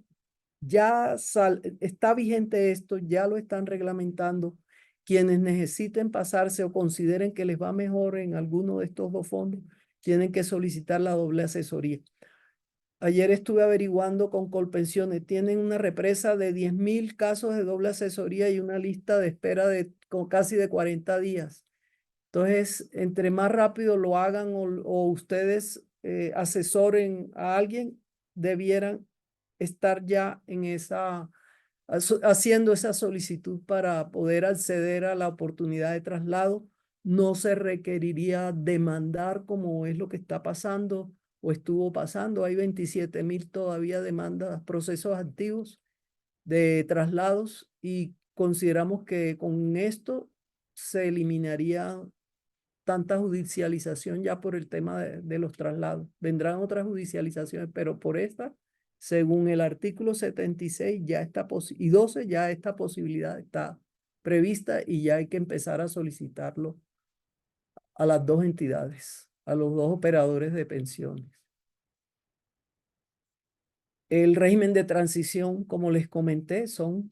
está vigente esto, ya lo están reglamentando. Quienes necesiten pasarse o consideren que les va mejor en alguno de estos dos fondos, tienen que solicitar la doble asesoría. Ayer estuve averiguando con Colpensiones, tienen una represa de 10.000 casos de doble asesoría y una lista de espera de casi de 40 días. Entonces, entre más rápido lo hagan o ustedes asesoren a alguien, debieran estar ya en haciendo esa solicitud para poder acceder a la oportunidad de traslado. No se requeriría demandar como es lo que está pasando o estuvo pasando. Hay 27.000 todavía demandas, procesos activos de traslados y consideramos que con esto se eliminaría tanta judicialización ya por el tema de los traslados. Vendrán otras judicializaciones, pero por esta, según el artículo 76 ya está y 12 ya esta posibilidad está prevista y ya hay que empezar a solicitarlo a las dos entidades, a los dos operadores de pensiones. El régimen de transición, como les comenté, son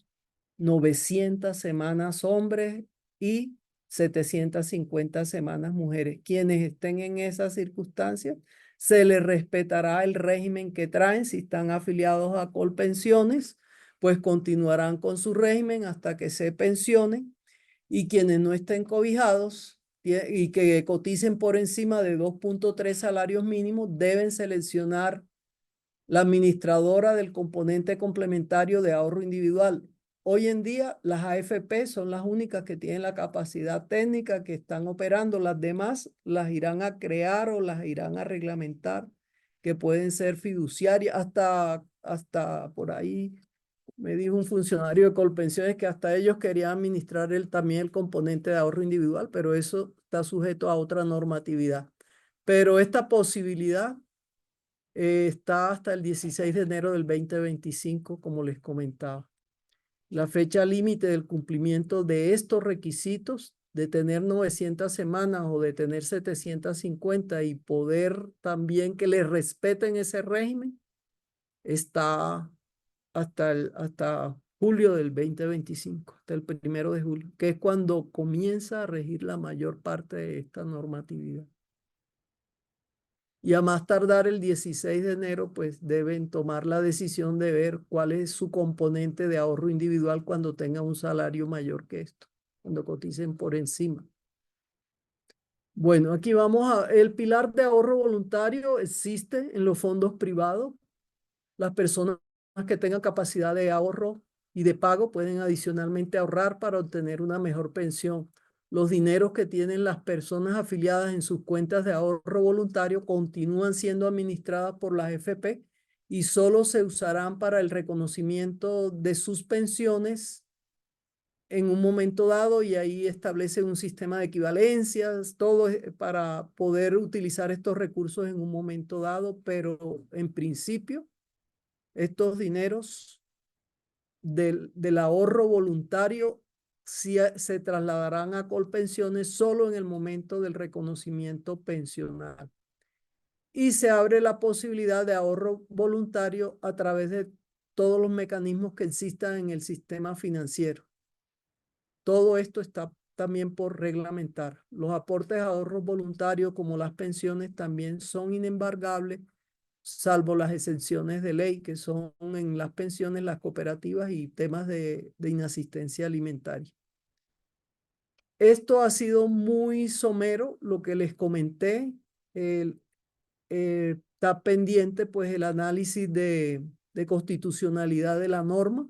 900 semanas hombres y 750 semanas mujeres. Quienes estén en esas circunstancias, se les respetará el régimen que traen. Si están afiliados a Colpensiones, pues continuarán con su régimen hasta que se pensionen. Y quienes no estén cobijados y que coticen por encima de 2.3 salarios mínimos, deben seleccionar la administradora del componente complementario de ahorro individual. Hoy en día las AFP son las únicas que tienen la capacidad técnica que están operando. Las demás las irán a crear o las irán a reglamentar, que pueden ser fiduciarias. Hasta por ahí me dijo un funcionario de Colpensiones que hasta ellos querían administrar también el componente de ahorro individual, pero eso está sujeto a otra normatividad. Pero esta posibilidad está hasta el 16 de enero del 2025, como les comentaba. La fecha límite del cumplimiento de estos requisitos, de tener 900 semanas o de tener 750 y poder también que les respeten ese régimen, está hasta julio del 2025, hasta el 1 de julio, que es cuando comienza a regir la mayor parte de esta normatividad. Y a más tardar el 16 de enero, pues deben tomar la decisión de ver cuál es su componente de ahorro individual cuando tengan un salario mayor que esto, cuando coticen por encima. Bueno, aquí el pilar de ahorro voluntario existe en los fondos privados. Las personas que tengan capacidad de ahorro y de pago pueden adicionalmente ahorrar para obtener una mejor pensión. Los dineros que tienen las personas afiliadas en sus cuentas de ahorro voluntario continúan siendo administradas por las FP y solo se usarán para el reconocimiento de sus pensiones en un momento dado, y ahí establece un sistema de equivalencias, todo para poder utilizar estos recursos en un momento dado, pero en principio estos dineros del ahorro voluntario se trasladarán a Colpensiones solo en el momento del reconocimiento pensional. Y se abre la posibilidad de ahorro voluntario a través de todos los mecanismos que existan en el sistema financiero. Todo esto está también por reglamentar. Los aportes a ahorros voluntarios, como las pensiones, también son inembargables, salvo las exenciones de ley, que son en las pensiones, las cooperativas y temas de inasistencia alimentaria. Esto ha sido muy somero, lo que les comenté. Está pendiente pues el análisis de constitucionalidad de la norma.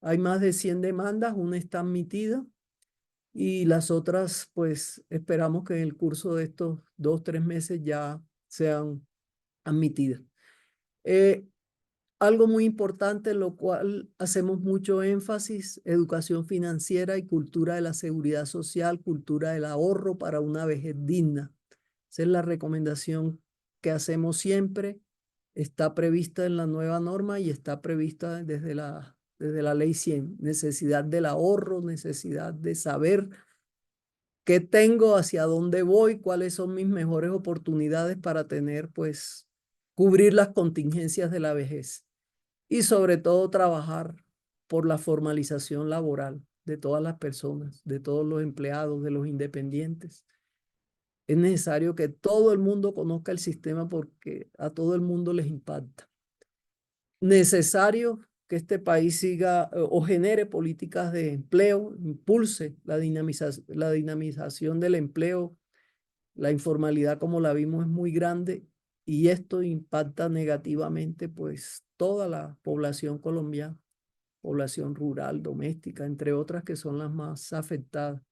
Hay más de 100 demandas, una está admitida y las otras pues esperamos que en el curso de estos 2 o 3 meses ya sean admitidas. algo muy importante en lo cual hacemos mucho énfasis: educación financiera y cultura de la seguridad social, cultura del ahorro para una vejez digna. Esa es la recomendación que hacemos siempre. Está prevista en la nueva norma y está prevista desde la ley 100. Necesidad del ahorro, necesidad de saber qué tengo, hacia dónde voy, cuáles son mis mejores oportunidades para tener, pues, cubrir las contingencias de la vejez. Y sobre todo trabajar por la formalización laboral de todas las personas, de todos los empleados, de los independientes. Es necesario que todo el mundo conozca el sistema porque a todo el mundo les impacta. Necesario que este país siga o genere políticas de empleo, impulse la dinamización del empleo. La informalidad, como la vimos, es muy grande y esto impacta negativamente pues toda la población colombiana, población rural, doméstica, entre otras que son las más afectadas.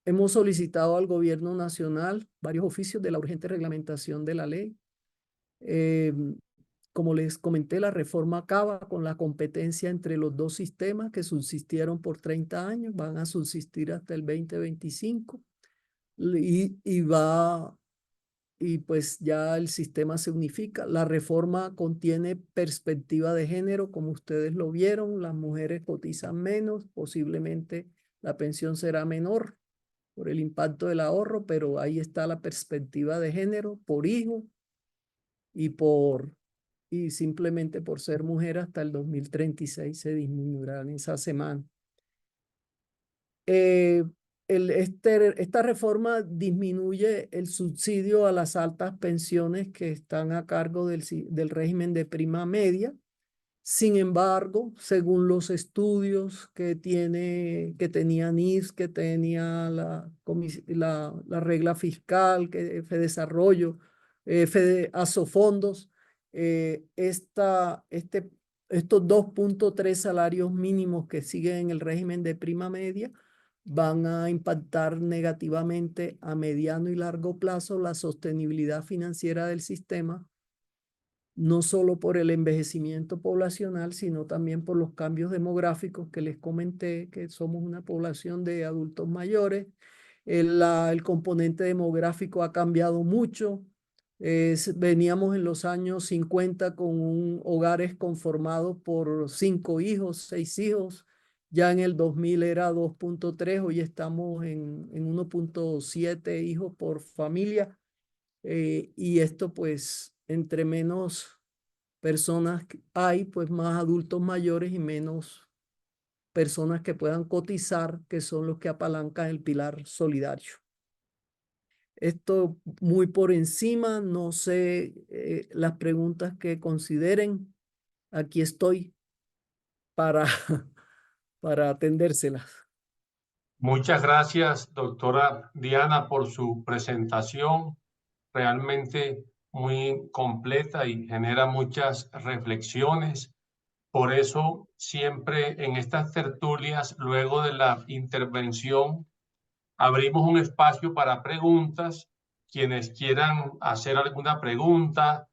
Hemos solicitado al gobierno nacional varios oficios de la urgente reglamentación de la ley. Eh, Como les comenté, la reforma acaba con la competencia entre los dos sistemas que subsistieron por 30 años, van a subsistir hasta el 2025 y pues ya el sistema se unifica. La reforma contiene perspectiva de género, como ustedes lo vieron, las mujeres cotizan menos, posiblemente la pensión será menor por el impacto del ahorro, pero ahí está la perspectiva de género por hijo y simplemente por ser mujer hasta el 2036 se disminuirá en esa semana. Esta reforma disminuye el subsidio a las altas pensiones que están a cargo del régimen de prima media. Sin embargo, según los estudios que tenía NIS, que tenía la regla fiscal, que Fedesarrollo, Asofondos, estos 2.3 salarios mínimos que siguen en el régimen de prima media van a impactar negativamente a mediano y largo plazo la sostenibilidad financiera del sistema, no solo por el envejecimiento poblacional, sino también por los cambios demográficos que les comenté, que somos una población de adultos mayores. El componente demográfico ha cambiado mucho. Veníamos en los años 50 con hogares conformados por 5 hijos, 6 hijos. Ya en el 2000 era 2.3, hoy estamos en 1.7 hijos por familia. Y esto pues entre menos personas hay, pues más adultos mayores y menos personas que puedan cotizar, que son los que apalancan el pilar solidario. Esto muy por encima, no sé las preguntas que consideren. Aquí estoy para, para atendérselas. Muchas gracias, doctora Diana, por su presentación, realmente muy completa y genera muchas reflexiones. Por eso, siempre en estas tertulias, luego de la intervención, abrimos un espacio para preguntas. Quienes quieran hacer alguna pregunta,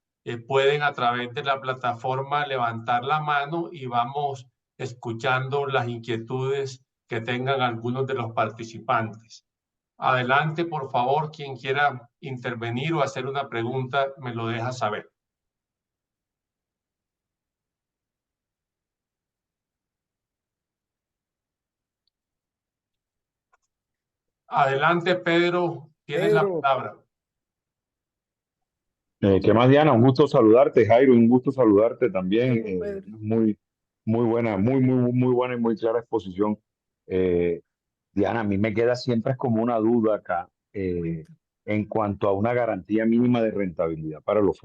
pueden a través de la plataforma levantar la mano y vamos escuchando las inquietudes que tengan algunos de los participantes. Adelante, por favor, quien quiera intervenir o hacer una pregunta, me lo deja saber. Adelante, Pedro, tienes la Pedro, palabra. ¿Qué más, Diana? Un gusto saludarte, Jairo, un gusto saludarte también. Pedro, Muy buena, muy buena y muy clara exposición. Eh, Diana, a mí me queda siempre como una duda acá cuenta. en cuanto a una garantía mínima de rentabilidad para los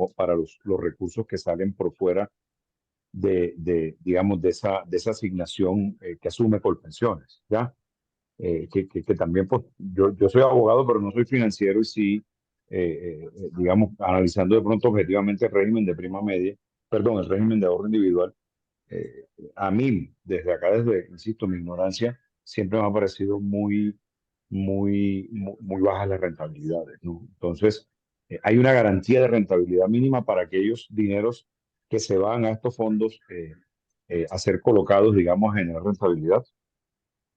recursos que salen por fuera digamos, de esa asignación que asume por pensiones, ¿ya? Que también, pues, yo soy abogado, pero no soy financiero y sí, digamos, analizando de pronto objetivamente el régimen de prima media, perdón, el régimen de ahorro individual, eh, a mí, desde acá, insisto, mi ignorancia, siempre me ha parecido muy bajas las rentabilidades, ¿no? Entonces, hay una garantía de rentabilidad mínima para aquellos dineros que se van a estos fondos a ser colocados, digamos, a generar rentabilidad.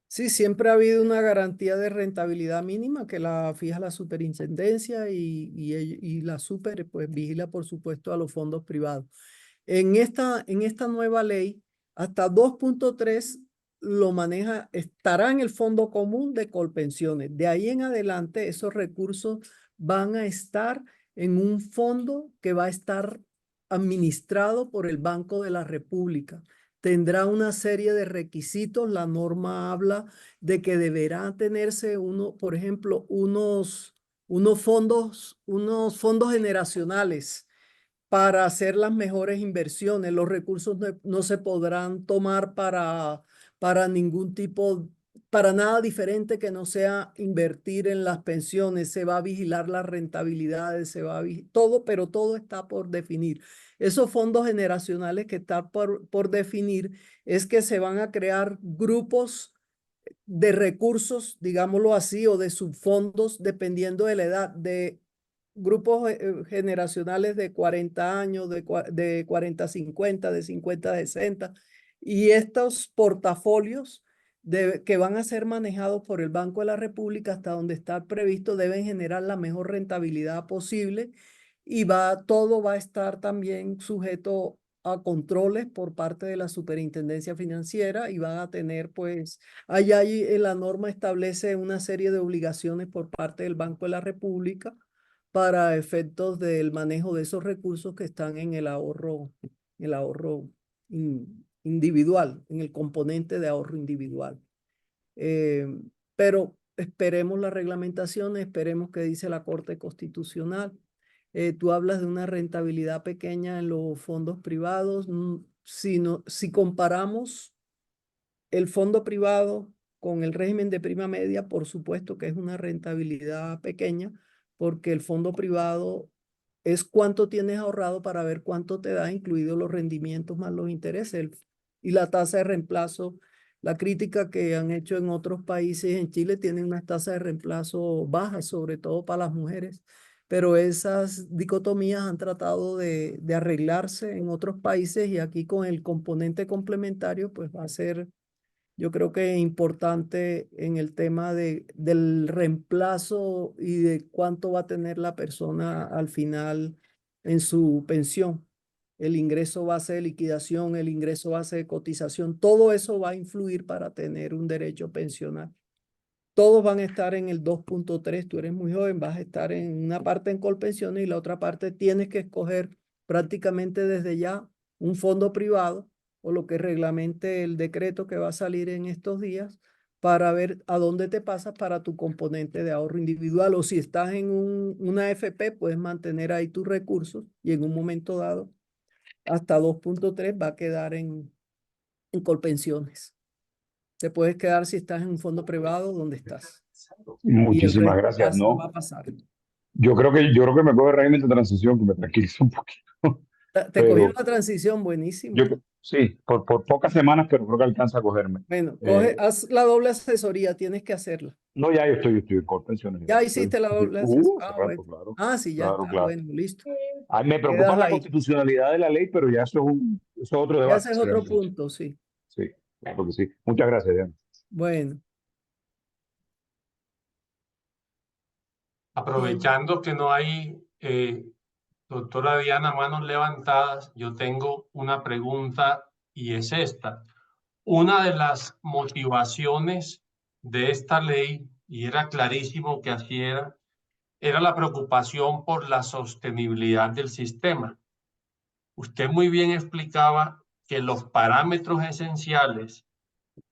Sí, siempre ha habido una garantía de rentabilidad mínima que la fija la superintendencia y la super pues vigila por supuesto a los fondos privados. En esta nueva ley, hasta 2.3 lo maneja, estará en el fondo común de Colpensiones. De ahí en adelante, esos recursos van a estar en un fondo que va a estar administrado por el Banco de la República. Tendrá una serie de requisitos. La norma habla de que deberá tenerse por ejemplo, unos fondos generacionales para hacer las mejores inversiones. Los recursos no se podrán tomar para ningún tipo, para nada diferente que no sea invertir en las pensiones. Se va a vigilar las rentabilidades, todo, pero todo está por definir. Esos fondos generacionales que están por definir es que se van a crear grupos de recursos, digámoslo así, o de subfondos, dependiendo de la edad, de grupos generacionales de 40 años, de 40 a 50, de 50 a 60, y estos portafolios que van a ser manejados por el Banco de la República hasta donde está previsto deben generar la mejor rentabilidad posible y todo va a estar también sujeto a controles por parte de la Superintendencia Financiera y van a tener, pues, allá la norma establece una serie de obligaciones por parte del Banco de la República para efectos del manejo de esos recursos que están en el ahorro individual, en el componente de ahorro individual. Pero esperemos la reglamentación, esperemos que dice la Corte Constitucional. Tú hablas de una rentabilidad pequeña en los fondos privados. Si comparamos el fondo privado con el régimen de prima media, por supuesto que es una rentabilidad pequeña, porque el fondo privado es cuánto tienes ahorrado para ver cuánto te da, incluidos los rendimientos más los intereses. Y la tasa de reemplazo, la crítica que han hecho en otros países, en Chile tienen unas tasas de reemplazo bajas, sobre todo para las mujeres, pero esas dicotomías han tratado de arreglarse en otros países y aquí con el componente complementario, pues va a ser, yo creo que es importante en el tema del reemplazo y de cuánto va a tener la persona al final en su pensión. El ingreso base de liquidación, el ingreso base de cotización, todo eso va a influir para tener un derecho pensional. Todos van a estar en el 2.3. Tú eres muy joven, vas a estar en una parte en Colpensiones y la otra parte tienes que escoger prácticamente desde ya un fondo privado o lo que reglamente el decreto que va a salir en estos días para ver a dónde te pasas para tu componente de ahorro individual, o si estás en una AFP, puedes mantener ahí tus recursos y en un momento dado hasta 2.3 va a quedar en Colpensiones. Te puedes quedar si estás en un fondo privado donde estás. Y el Muchísimas resto gracias, va a ¿no? pasar. Yo creo que me coge régimen de transición, que me tranquiliza un poquito, Te cogió pero la transición, buenísimo. sí, por pocas semanas, pero creo que alcanza a cogerme. Bueno, Eh, haz la doble asesoría, tienes que hacerla. no, ya yo estoy en Colpensiones. Ya hiciste la doble asesoría. Hace Ah, rato, bueno. claro, Ah, sí, ya claro, está. claro. Bueno, listo. Me preocupa Quedas la ahí. constitucionalidad de la ley, pero ya eso es otro Ya debate, ese es otro seriamente. punto, sí. Sí, claro que sí. Muchas gracias, Diana. Bueno, Aprovechando que no hay, doctora Diana, manos levantadas, yo tengo una pregunta y es esta. Una de las motivaciones de esta ley, y era clarísimo que así era la preocupación por la sostenibilidad del sistema. Usted muy bien explicaba que los parámetros esenciales,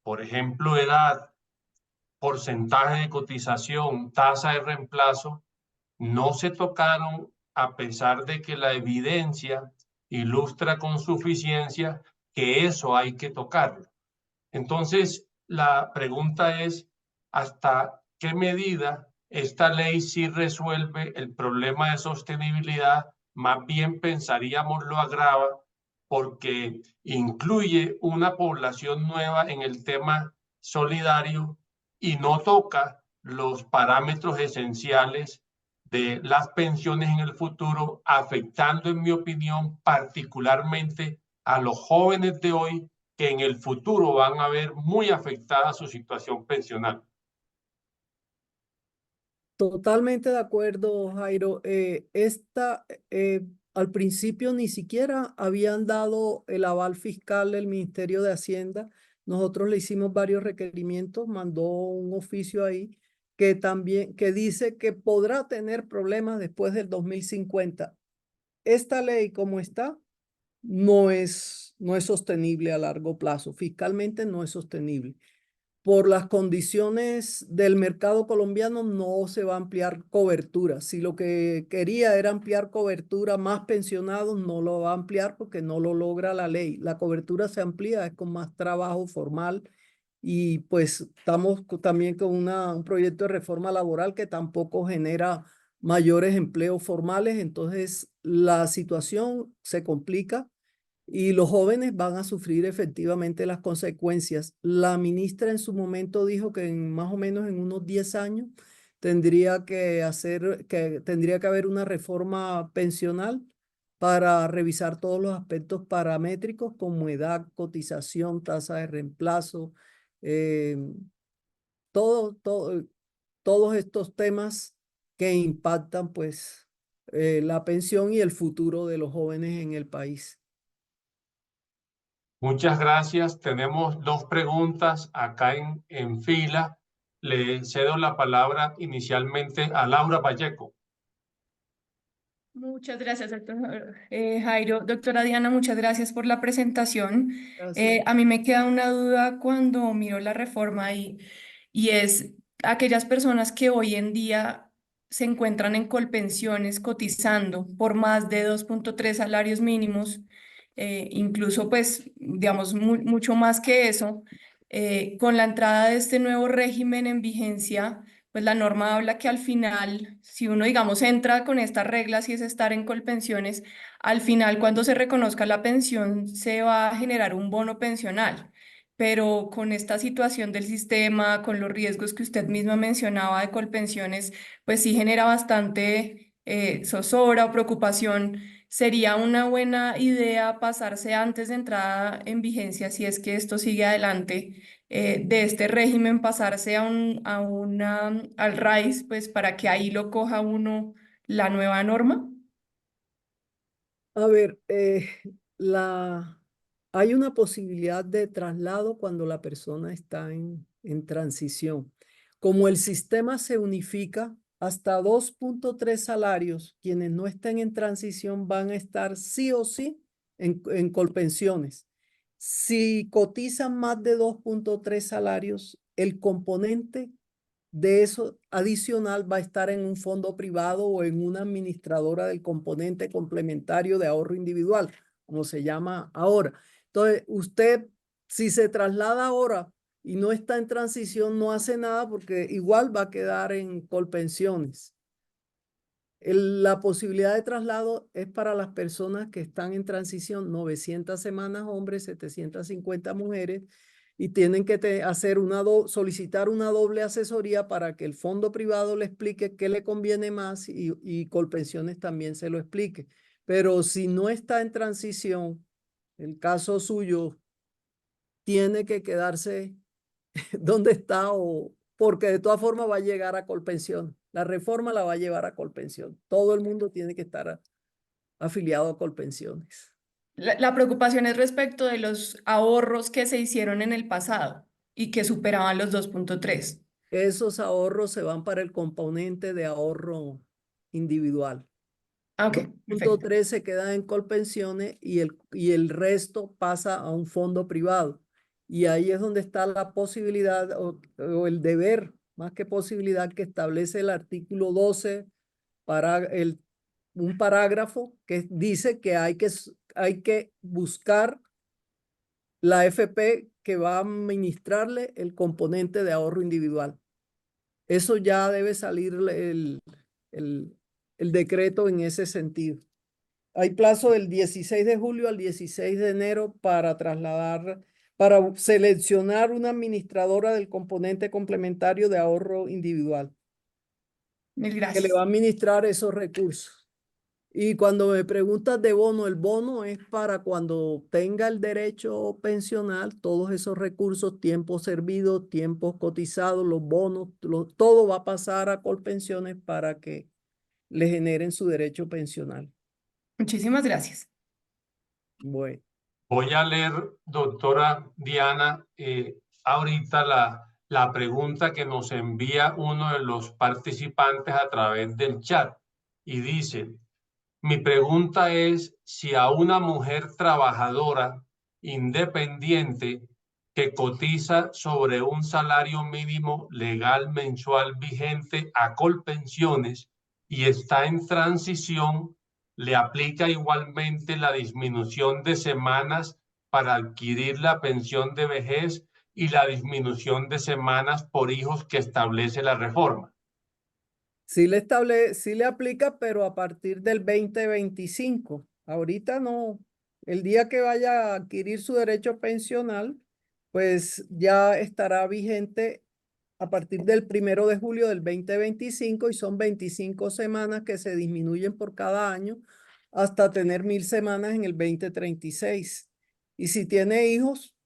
por ejemplo, edad, porcentaje de cotización, tasa de reemplazo, no se tocaron a pesar de que la evidencia ilustra con suficiencia que eso hay que tocarlo. Entonces, la pregunta es, ¿hasta qué medida esta ley sí resuelve el problema de sostenibilidad? Más bien pensaríamos lo agrava porque incluye una población nueva en el tema solidario y no toca los parámetros esenciales de las pensiones en el futuro, afectando, en mi opinión, particularmente a los jóvenes de hoy que en el futuro van a ver muy afectada su situación pensional. Totalmente de acuerdo, Jairo. Al principio ni siquiera habían dado el aval fiscal del Ministerio de Hacienda. Nosotros le hicimos varios requerimientos, mandó un oficio ahí que también que dice que podrá tener problemas después del 2050. Esta ley como está no es sostenible a largo plazo. Fiscalmente no es sostenible. Por las condiciones del mercado colombiano no se va a ampliar cobertura. Si lo que quería era ampliar cobertura más pensionados, no lo va a ampliar porque no lo logra la ley. La cobertura se amplía, es con más trabajo formal y pues estamos también con un proyecto de reforma laboral que tampoco genera mayores empleos formales. Entonces la situación se complica y los jóvenes van a sufrir efectivamente las consecuencias. La ministra en su momento dijo que más o menos en unos 10 años tendría que haber una reforma pensional para revisar todos los aspectos paramétricos como edad, cotización, tasa de reemplazo, eh, todo, todo, todos estos temas que impactan pues la pensión y el futuro de los jóvenes en el país. Muchas gracias. Tenemos dos preguntas acá en fila. Le cedo la palabra inicialmente a Laura Vallejo. Muchas gracias, doctor Jairo. Doctora Diana, muchas gracias por la presentación. Gracias. A mí me queda una duda cuando miro la reforma y es aquellas personas que hoy en día se encuentran en Colpensiones cotizando por más de 2.3 salarios mínimos, incluso pues digamos mucho más que eso, con la entrada de este nuevo régimen en vigencia, pues la norma habla que al final, si uno, digamos, entra con estas reglas y es estar en Colpensiones, al final, cuando se reconozca la pensión, se va a generar un bono pensional. Pero con esta situación del sistema, con los riesgos que usted misma mencionaba de Colpensiones, pues sí genera bastante zozobra o preocupación. ¿Sería una buena idea pasarse antes de entrada en vigencia, si es que esto sigue adelante, de este régimen, pasarse al RAIS, pues para que ahí lo coja uno la nueva norma? A ver, hay una posibilidad de traslado cuando la persona está en transición. Como el sistema se unifica, hasta 2.3 salarios, quienes no estén en transición van a estar sí o sí en Colpensiones. Si cotizan más de 2.3 salarios, el componente de eso adicional va a estar en un fondo privado o en una administradora del componente complementario de ahorro individual, como se llama ahora. Entonces, usted, si se traslada ahora y no está en transición, no hace nada porque igual va a quedar en Colpensiones. La posibilidad de traslado es para las personas que están en transición, 900 semanas hombres, 750 mujeres, y tienen que solicitar una doble asesoría para que el fondo privado le explique qué le conviene más y Colpensiones también se lo explique. Pero si no está en transición, el caso suyo tiene que quedarse donde está porque de todas formas va a llegar a Colpensión. La reforma la va a llevar a Colpensión. Todo el mundo tiene que estar afiliado a Colpensiones. La preocupación es respecto de los ahorros que se hicieron en el pasado y que superaban los 2.3. Esos ahorros se van para el componente de ahorro individual. Ah, ok, Punto perfecto. 3 se queda en Colpensiones y el resto pasa a un fondo privado. Y ahí es donde está la posibilidad o el deber, más que posibilidad, que establece el artículo 12 para un parágrafo que dice que hay que buscar la AFP que va a administrarle el componente de ahorro individual. Eso ya debe salir el decreto en ese sentido. Hay plazo del 16 de julio al 16 de enero para para seleccionar una administradora del componente complementario de ahorro individual. Mil que le gracias. va a administrar esos recursos. Y cuando me preguntas de bono, el bono es para cuando tenga el derecho pensional, todos esos recursos, tiempo servido, tiempos cotizados, los bonos, todo va a pasar a Colpensiones para que le generen su derecho pensional. Muchísimas gracias. Bueno, Voy a leer, doctora Diana, ahorita la pregunta que nos envía uno de los participantes a través del chat y dice, mi pregunta es si a una mujer trabajadora independiente que cotiza sobre un salario mínimo legal mensual vigente a Colpensiones y está en transición, le aplica igualmente la disminución de semanas para adquirir la pensión de vejez y la disminución de semanas por hijos que establece la reforma. sí le aplica, pero a partir del 2025. Ahorita no. El día que vaya a adquirir su derecho pensional, pues ya estará vigente a partir del 1 de julio del 2025 y son 25 semanas que se disminuyen por cada año hasta tener 1000 semanas en el 2036. Y si tiene hijos,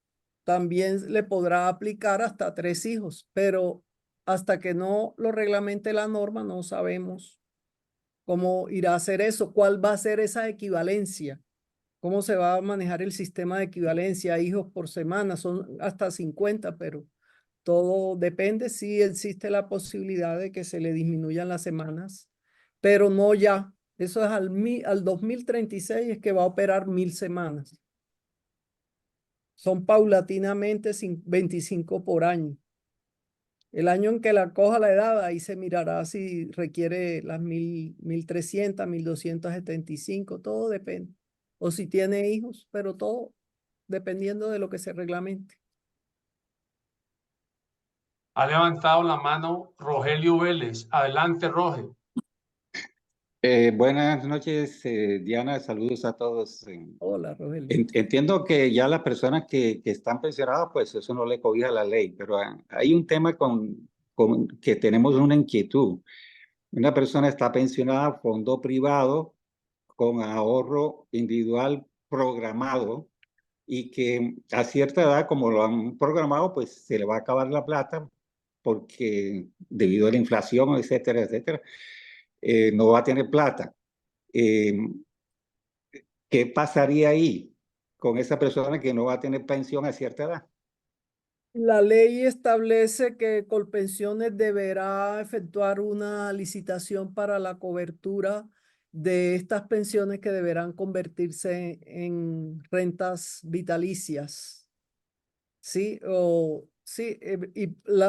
también le podrá aplicar hasta 3 hijos, pero hasta que no lo reglamente la norma, no sabemos cómo irá a hacer eso, cuál va a ser esa equivalencia, cómo se va a manejar el sistema de equivalencia, hijos por semana, son hasta 50, pero todo depende si existe la posibilidad de que se le disminuyan las semanas, pero no ya. Eso es al 2036 es que va a operar 1000 semanas. Son paulatinamente 25 por año. El año en que la coja la edad, ahí se mirará si requiere las 1300, 1275, todo depende. O si tiene hijos, pero todo dependiendo de lo que se reglamente. Ha levantado la mano Rogelio Vélez. Adelante, Rogelio. Buenas noches, Diana. Saludos a todos. Hola, Rogelio. Entiendo que ya las personas que están pensionadas, pues eso no le cobija la ley, pero hay un tema con que tenemos una inquietud. Una persona está pensionada, fondo privado, con ahorro individual programado y que a cierta edad, como lo han programado, pues se le va a acabar la plata porque debido a la inflación, etcétera, etcétera, no va a tener plata. Eh, ¿Qué pasaría ahí con esa persona que no va a tener pensión a cierta edad? La ley establece que Colpensiones deberá efectuar una licitación para la cobertura de estas pensiones que deberán convertirse en rentas vitalicias. Sí, sí,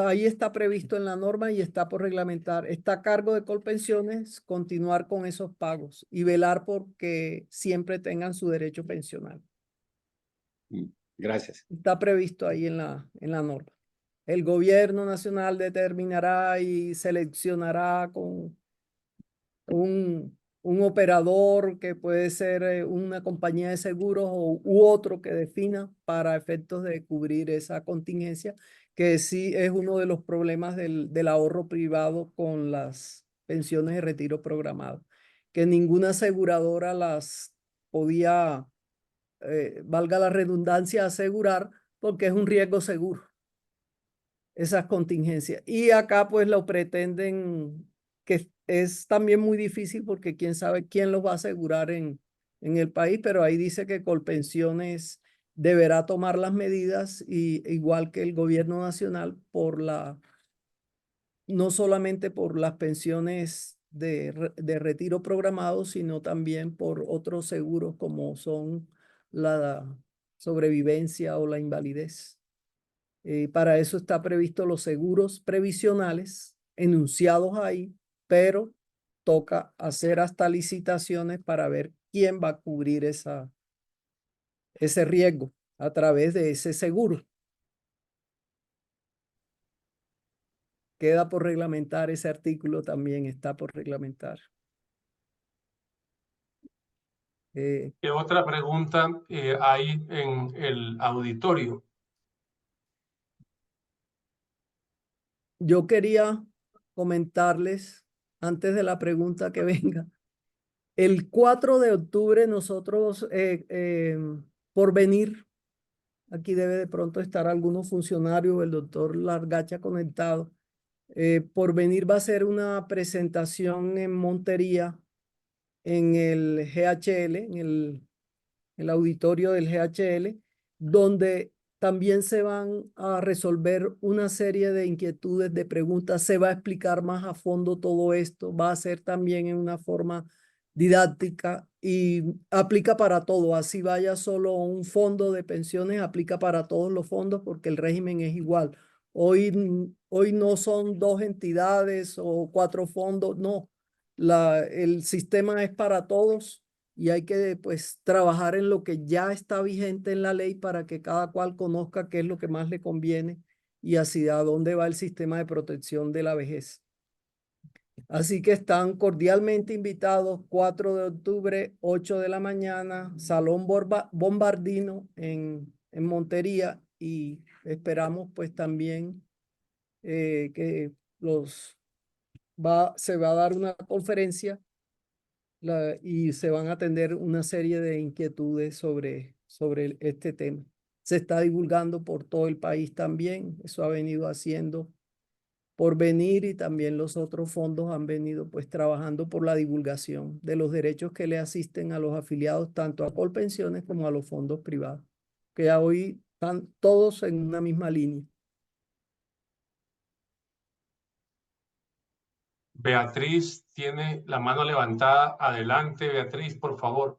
ahí está previsto en la norma y está por reglamentar. Está a cargo de Colpensiones continuar con esos pagos y velar por que siempre tengan su derecho pensional. Gracias. Está previsto ahí en la norma. El gobierno nacional determinará y seleccionará con un operador que puede ser una compañía de seguros u otro que defina para efectos de cubrir esa contingencia, que sí es uno de los problemas del ahorro privado con las pensiones de retiro programado, que ninguna aseguradora las podía, valga la redundancia, asegurar porque es un riesgo seguro esas contingencias. Y acá pues lo pretenden, que es también muy difícil porque quién sabe quién los va a asegurar en el país, pero ahí dice que Colpensiones deberá tomar las medidas y, igual que el gobierno nacional no solamente por las pensiones de retiro programado, sino también por otros seguros como son la sobrevivencia o la invalidez. Para eso está previsto los seguros previsionales enunciados ahí, pero toca hacer hasta licitaciones para ver quién va a cubrir ese riesgo a través de ese seguro. Queda por reglamentar, ese artículo también está por reglamentar. ¿Qué otra pregunta hay en el auditorio? Yo quería comentarles antes de la pregunta que venga. El 4 de octubre nosotros, por venir, aquí debe de pronto estar algunos funcionarios, el doctor Largacha conectado. Por venir va a ser una presentación en Montería, en el GHL, en el auditorio del GHL, donde también se van a resolver una serie de inquietudes, de preguntas. Se va a explicar más a fondo todo esto. Va a ser también en una forma didáctica y aplica para todo. Así vaya solo un fondo de pensiones, aplica para todos los fondos porque el régimen es igual. Hoy no son dos entidades o cuatro fondos, no. El sistema es para todos y hay que pues trabajar en lo que ya está vigente en la ley para que cada cual conozca qué es lo que más le conviene y hacia dónde va el sistema de protección de la vejez. Así que están cordialmente invitados 4 de octubre, 8 de la mañana, Salón Bombardino en Montería, y esperamos pues también que se va a dar una conferencia y se van a atender una serie de inquietudes sobre este tema. Se está divulgando por todo el país también, eso ha venido haciendo por venir y también los otros fondos han venido pues trabajando por la divulgación de los derechos que le asisten a los afiliados tanto a Colpensiones como a los fondos privados, que ya hoy están todos en una misma línea. Beatriz tiene la mano levantada. Adelante, Beatriz, por favor.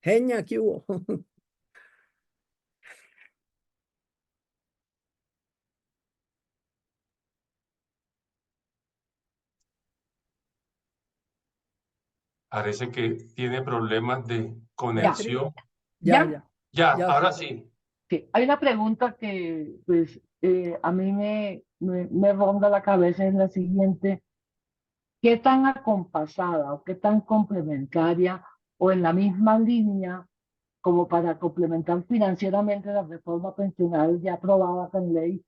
Genia, ¿qué hubo? Parece que tiene problemas de conexión. Ya. Ya, Ya, ahora sí. sí. Sí, hay una pregunta que pues a mí me ronda la cabeza, es la siguiente: ¿qué tan acompasada o qué tan complementaria o en la misma línea como para complementar financieramente la reforma pensional ya aprobada con ley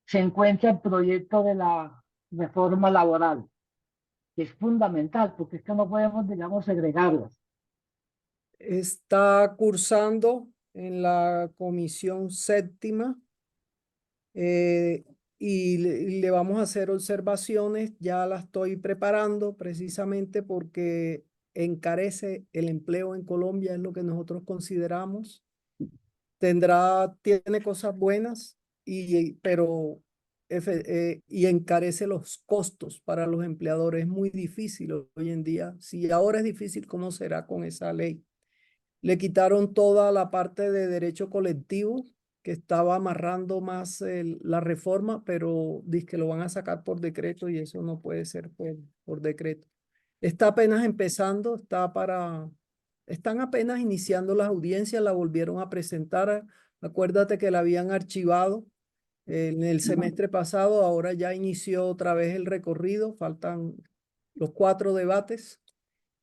se encuentra el proyecto de la reforma laboral, que es fundamental porque es que no podemos, digamos, segregarlas? Está cursando en la comisión séptima y le vamos a hacer observaciones. Ya la estoy preparando precisamente porque encarece el empleo en Colombia, es lo que nosotros consideramos. Tiene cosas buenas, pero y encarece los costos para los empleadores. Es muy difícil hoy en día. Si ahora es difícil, ¿cómo será con esa ley? Le quitaron toda la parte de derecho colectivo que estaba amarrando más la reforma, pero dice que lo van a sacar por decreto y eso no puede ser por decreto. Está apenas empezando, están apenas iniciando las audiencias, la volvieron a presentar. Acuérdate que la habían archivado en el semestre pasado, ahora ya inició otra vez el recorrido, faltan los 4 debates.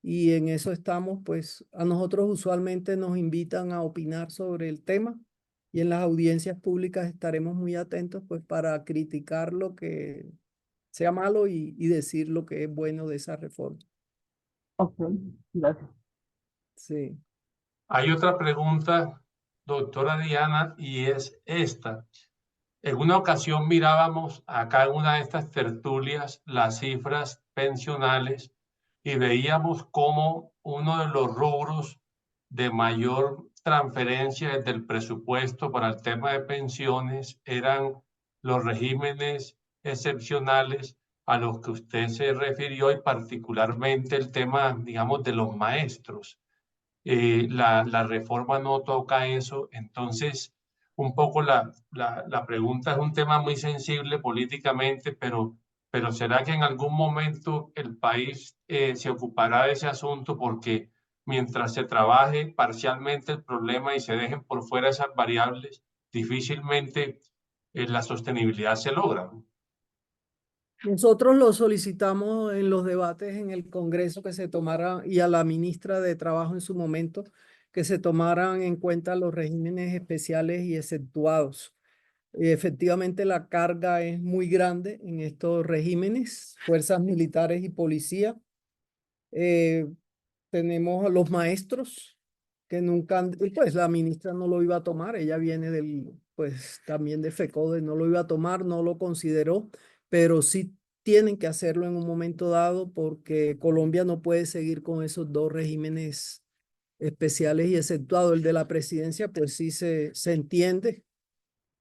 Y en eso estamos, pues a nosotros usualmente nos invitan a opinar sobre el tema y en las audiencias públicas estaremos muy atentos pues para criticar lo que sea malo y decir lo que es bueno de esa reforma. Ok, gracias. Sí. Hay otra pregunta, doctora Diana, y es esta. En una ocasión mirábamos acá en una de estas tertulias las cifras pensionales y veíamos cómo uno de los rubros de mayor transferencia del presupuesto para el tema de pensiones eran los regímenes excepcionales a los que usted se refirió y particularmente el tema, digamos, de los maestros. La reforma no toca eso, entonces un poco la pregunta es un tema muy sensible políticamente, pero ¿será que en algún momento el país se ocupará de ese asunto? Porque mientras se trabaje parcialmente el problema y se dejen por fuera esas variables, difícilmente la sostenibilidad se logra. Nosotros lo solicitamos en los debates en el Congreso que se tomara y a la ministra de Trabajo en su momento que se tomaran en cuenta los regímenes especiales y exceptuados. Efectivamente, la carga es muy grande en estos regímenes, fuerzas militares y policía. Tenemos a los maestros que nunca han, y pues la ministra no lo iba a tomar, ella viene pues también de FECODE, no lo iba a tomar, no lo consideró, pero sí tienen que hacerlo en un momento dado porque Colombia no puede seguir con esos dos regímenes especiales y exceptuado el de la presidencia, pues sí se entiende,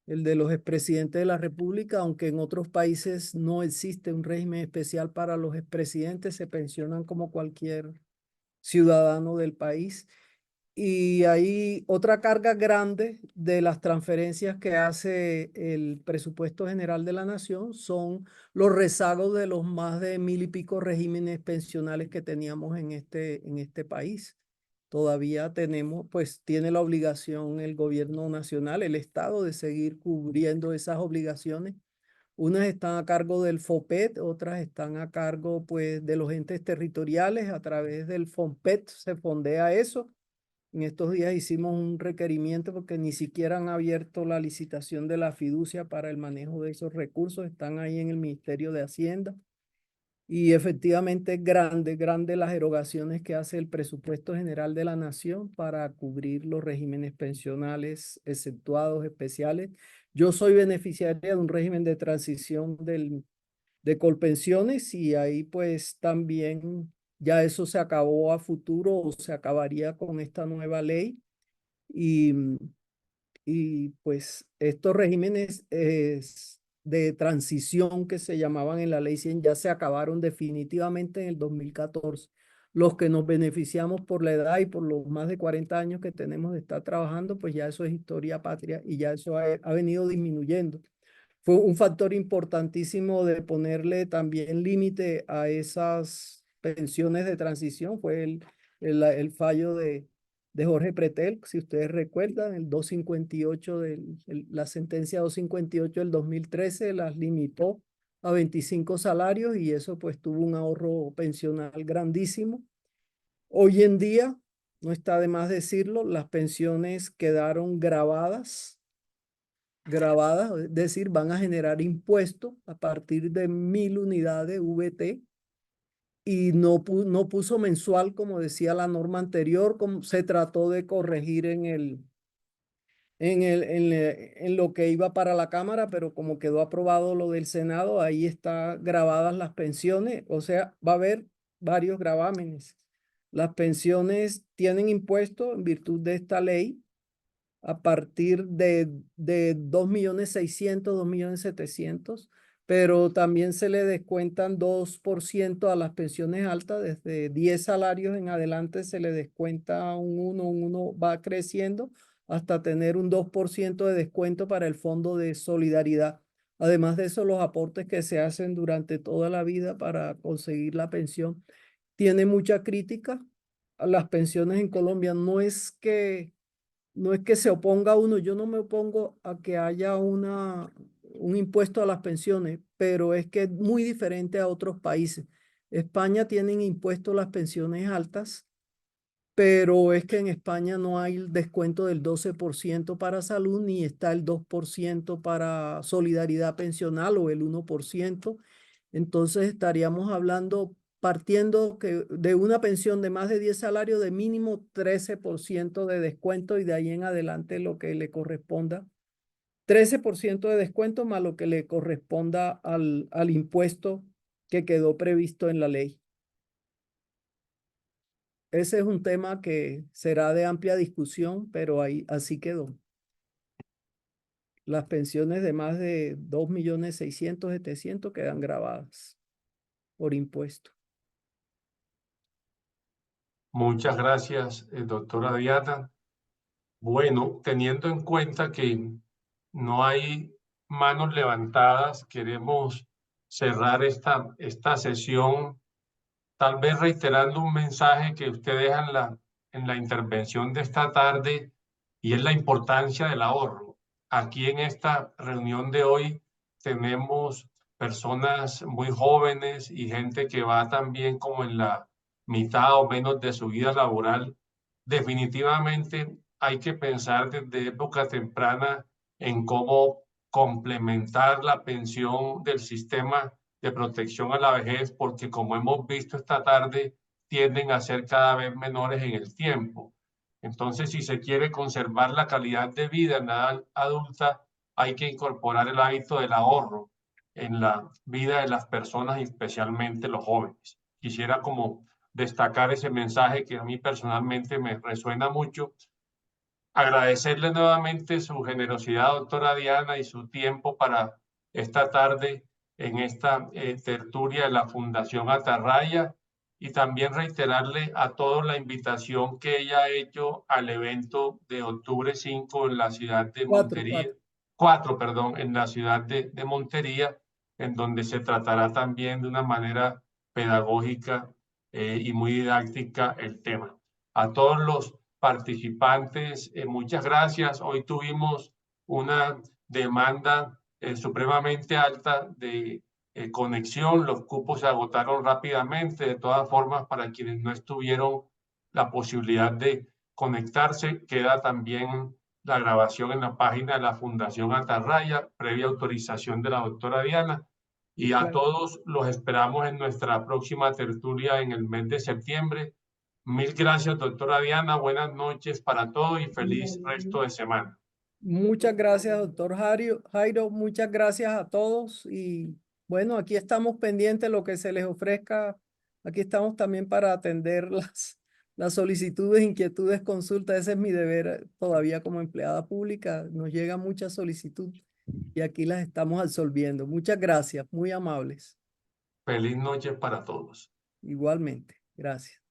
el de los expresidentes de la República, aunque en otros países no existe un régimen especial para los expresidentes, se pensionan como cualquier ciudadano del país. Y hay otra carga grande de las transferencias que hace el presupuesto general de la nación, son los rezagos de los más de 1000 y pico regímenes pensionales que teníamos en este país. Todavía tenemos, pues tiene la obligación el gobierno nacional, el Estado, de seguir cubriendo esas obligaciones. Unas están a cargo del FOPET, otras están a cargo pues de los entes territoriales. A través del FOMPET se fondea eso. En estos días hicimos un requerimiento porque ni siquiera han abierto la licitación de la fiducia para el manejo de esos recursos. Están ahí en el Ministerio de Hacienda. Y efectivamente es grande las erogaciones que hace el presupuesto general de la nación para cubrir los regímenes pensionales exceptuados especiales. Yo soy beneficiaria de un régimen de transición de Colpensiones y ahí pues también ya eso se acabó a futuro o se acabaría con esta nueva ley. Y pues estos regímenes de transición que se llamaban en la Ley 100 ya se acabaron definitivamente en el 2014. Los que nos beneficiamos por la edad y por los más de 40 años que tenemos de estar trabajando, pues ya eso es historia patria y ya eso ha venido disminuyendo. Fue un factor importantísimo de ponerle también límite a esas pensiones de transición, fue el fallo de Jorge Pretel, si ustedes recuerdan, el 258 la sentencia 258 del 2013 las limitó a 25 salarios y eso pues tuvo un ahorro pensional grandísimo. Hoy en día, no está de más decirlo, las pensiones quedaron grabadas, es decir, van a generar impuestos a partir de 1000 unidades VT y no puso mensual, como decía la norma anterior, como se trató de corregir en lo que iba para la Cámara, pero como quedó aprobado lo del Senado, ahí está grabadas las pensiones, o sea, va a haber varios gravámenes. Las pensiones tienen impuesto en virtud de esta ley a partir de 2.600.000, 2.700.000, pero también se le descuentan 2% a las pensiones altas, desde 10 salarios en adelante se le descuenta un 1 va creciendo hasta tener un 2% de descuento para el Fondo de Solidaridad. Además de eso, los aportes que se hacen durante toda la vida para conseguir la pensión. Tiene mucha crítica a las pensiones en Colombia. No es que se oponga uno, yo no me opongo a que haya un impuesto a las pensiones, pero es que es muy diferente a otros países. España tiene impuesto a las pensiones altas, pero es que en España no hay el descuento del 12% para salud, ni está el 2% para solidaridad pensional o el 1%. Entonces estaríamos hablando, partiendo de una pensión de más de 10 salarios, de mínimo 13% de descuento y de ahí en adelante lo que le corresponda. 13% de descuento más lo que le corresponda al impuesto que quedó previsto en la ley. Ese es un tema que será de amplia discusión, pero ahí así quedó. Las pensiones de más de 2.600.000, 700 quedan grabadas por impuesto. Muchas gracias, doctora Diana. Bueno, teniendo en cuenta que no hay manos levantadas, queremos cerrar esta sesión, tal vez reiterando un mensaje que usted deja en la intervención de esta tarde, y es la importancia del ahorro. Aquí en esta reunión de hoy tenemos personas muy jóvenes y gente que va también como en la mitad o menos de su vida laboral. Definitivamente hay que pensar desde época temprana en cómo complementar la pensión del sistema de protección a la vejez, porque como hemos visto esta tarde, tienden a ser cada vez menores en el tiempo. Entonces, si se quiere conservar la calidad de vida en la edad adulta, hay que incorporar el hábito del ahorro en la vida de las personas y especialmente los jóvenes. Quisiera como destacar ese mensaje que a mí personalmente me resuena mucho. Agradecerle nuevamente su generosidad, doctora Diana, y su tiempo para esta tarde en esta tertulia de la Fundación Atarraya, y también reiterarle a todos la invitación que ella ha hecho al evento de octubre 5 en la ciudad de Montería, 4, perdón, en la ciudad de Montería, en donde se tratará también de una manera pedagógica y muy didáctica el tema. A todos los participantes, muchas gracias. Hoy tuvimos una demanda supremamente alta de conexión. Los cupos se agotaron rápidamente. De todas formas, para quienes no estuvieron la posibilidad de conectarse, queda también la grabación en la página de la Fundación Atarraya, previa autorización de la doctora Diana. Y a todos los esperamos en nuestra próxima tertulia en el mes de septiembre. Mil gracias, doctora Diana. Buenas noches para todos y feliz resto de semana. Muchas gracias, doctor Jairo. Muchas gracias a todos. Y bueno, aquí estamos pendientes de lo que se les ofrezca. Aquí estamos también para atender las solicitudes, inquietudes, consultas. Ese es mi deber todavía como empleada pública. Nos llega mucha solicitud y aquí las estamos absolviendo. Muchas gracias, muy amables. Feliz noche para todos. Igualmente, gracias.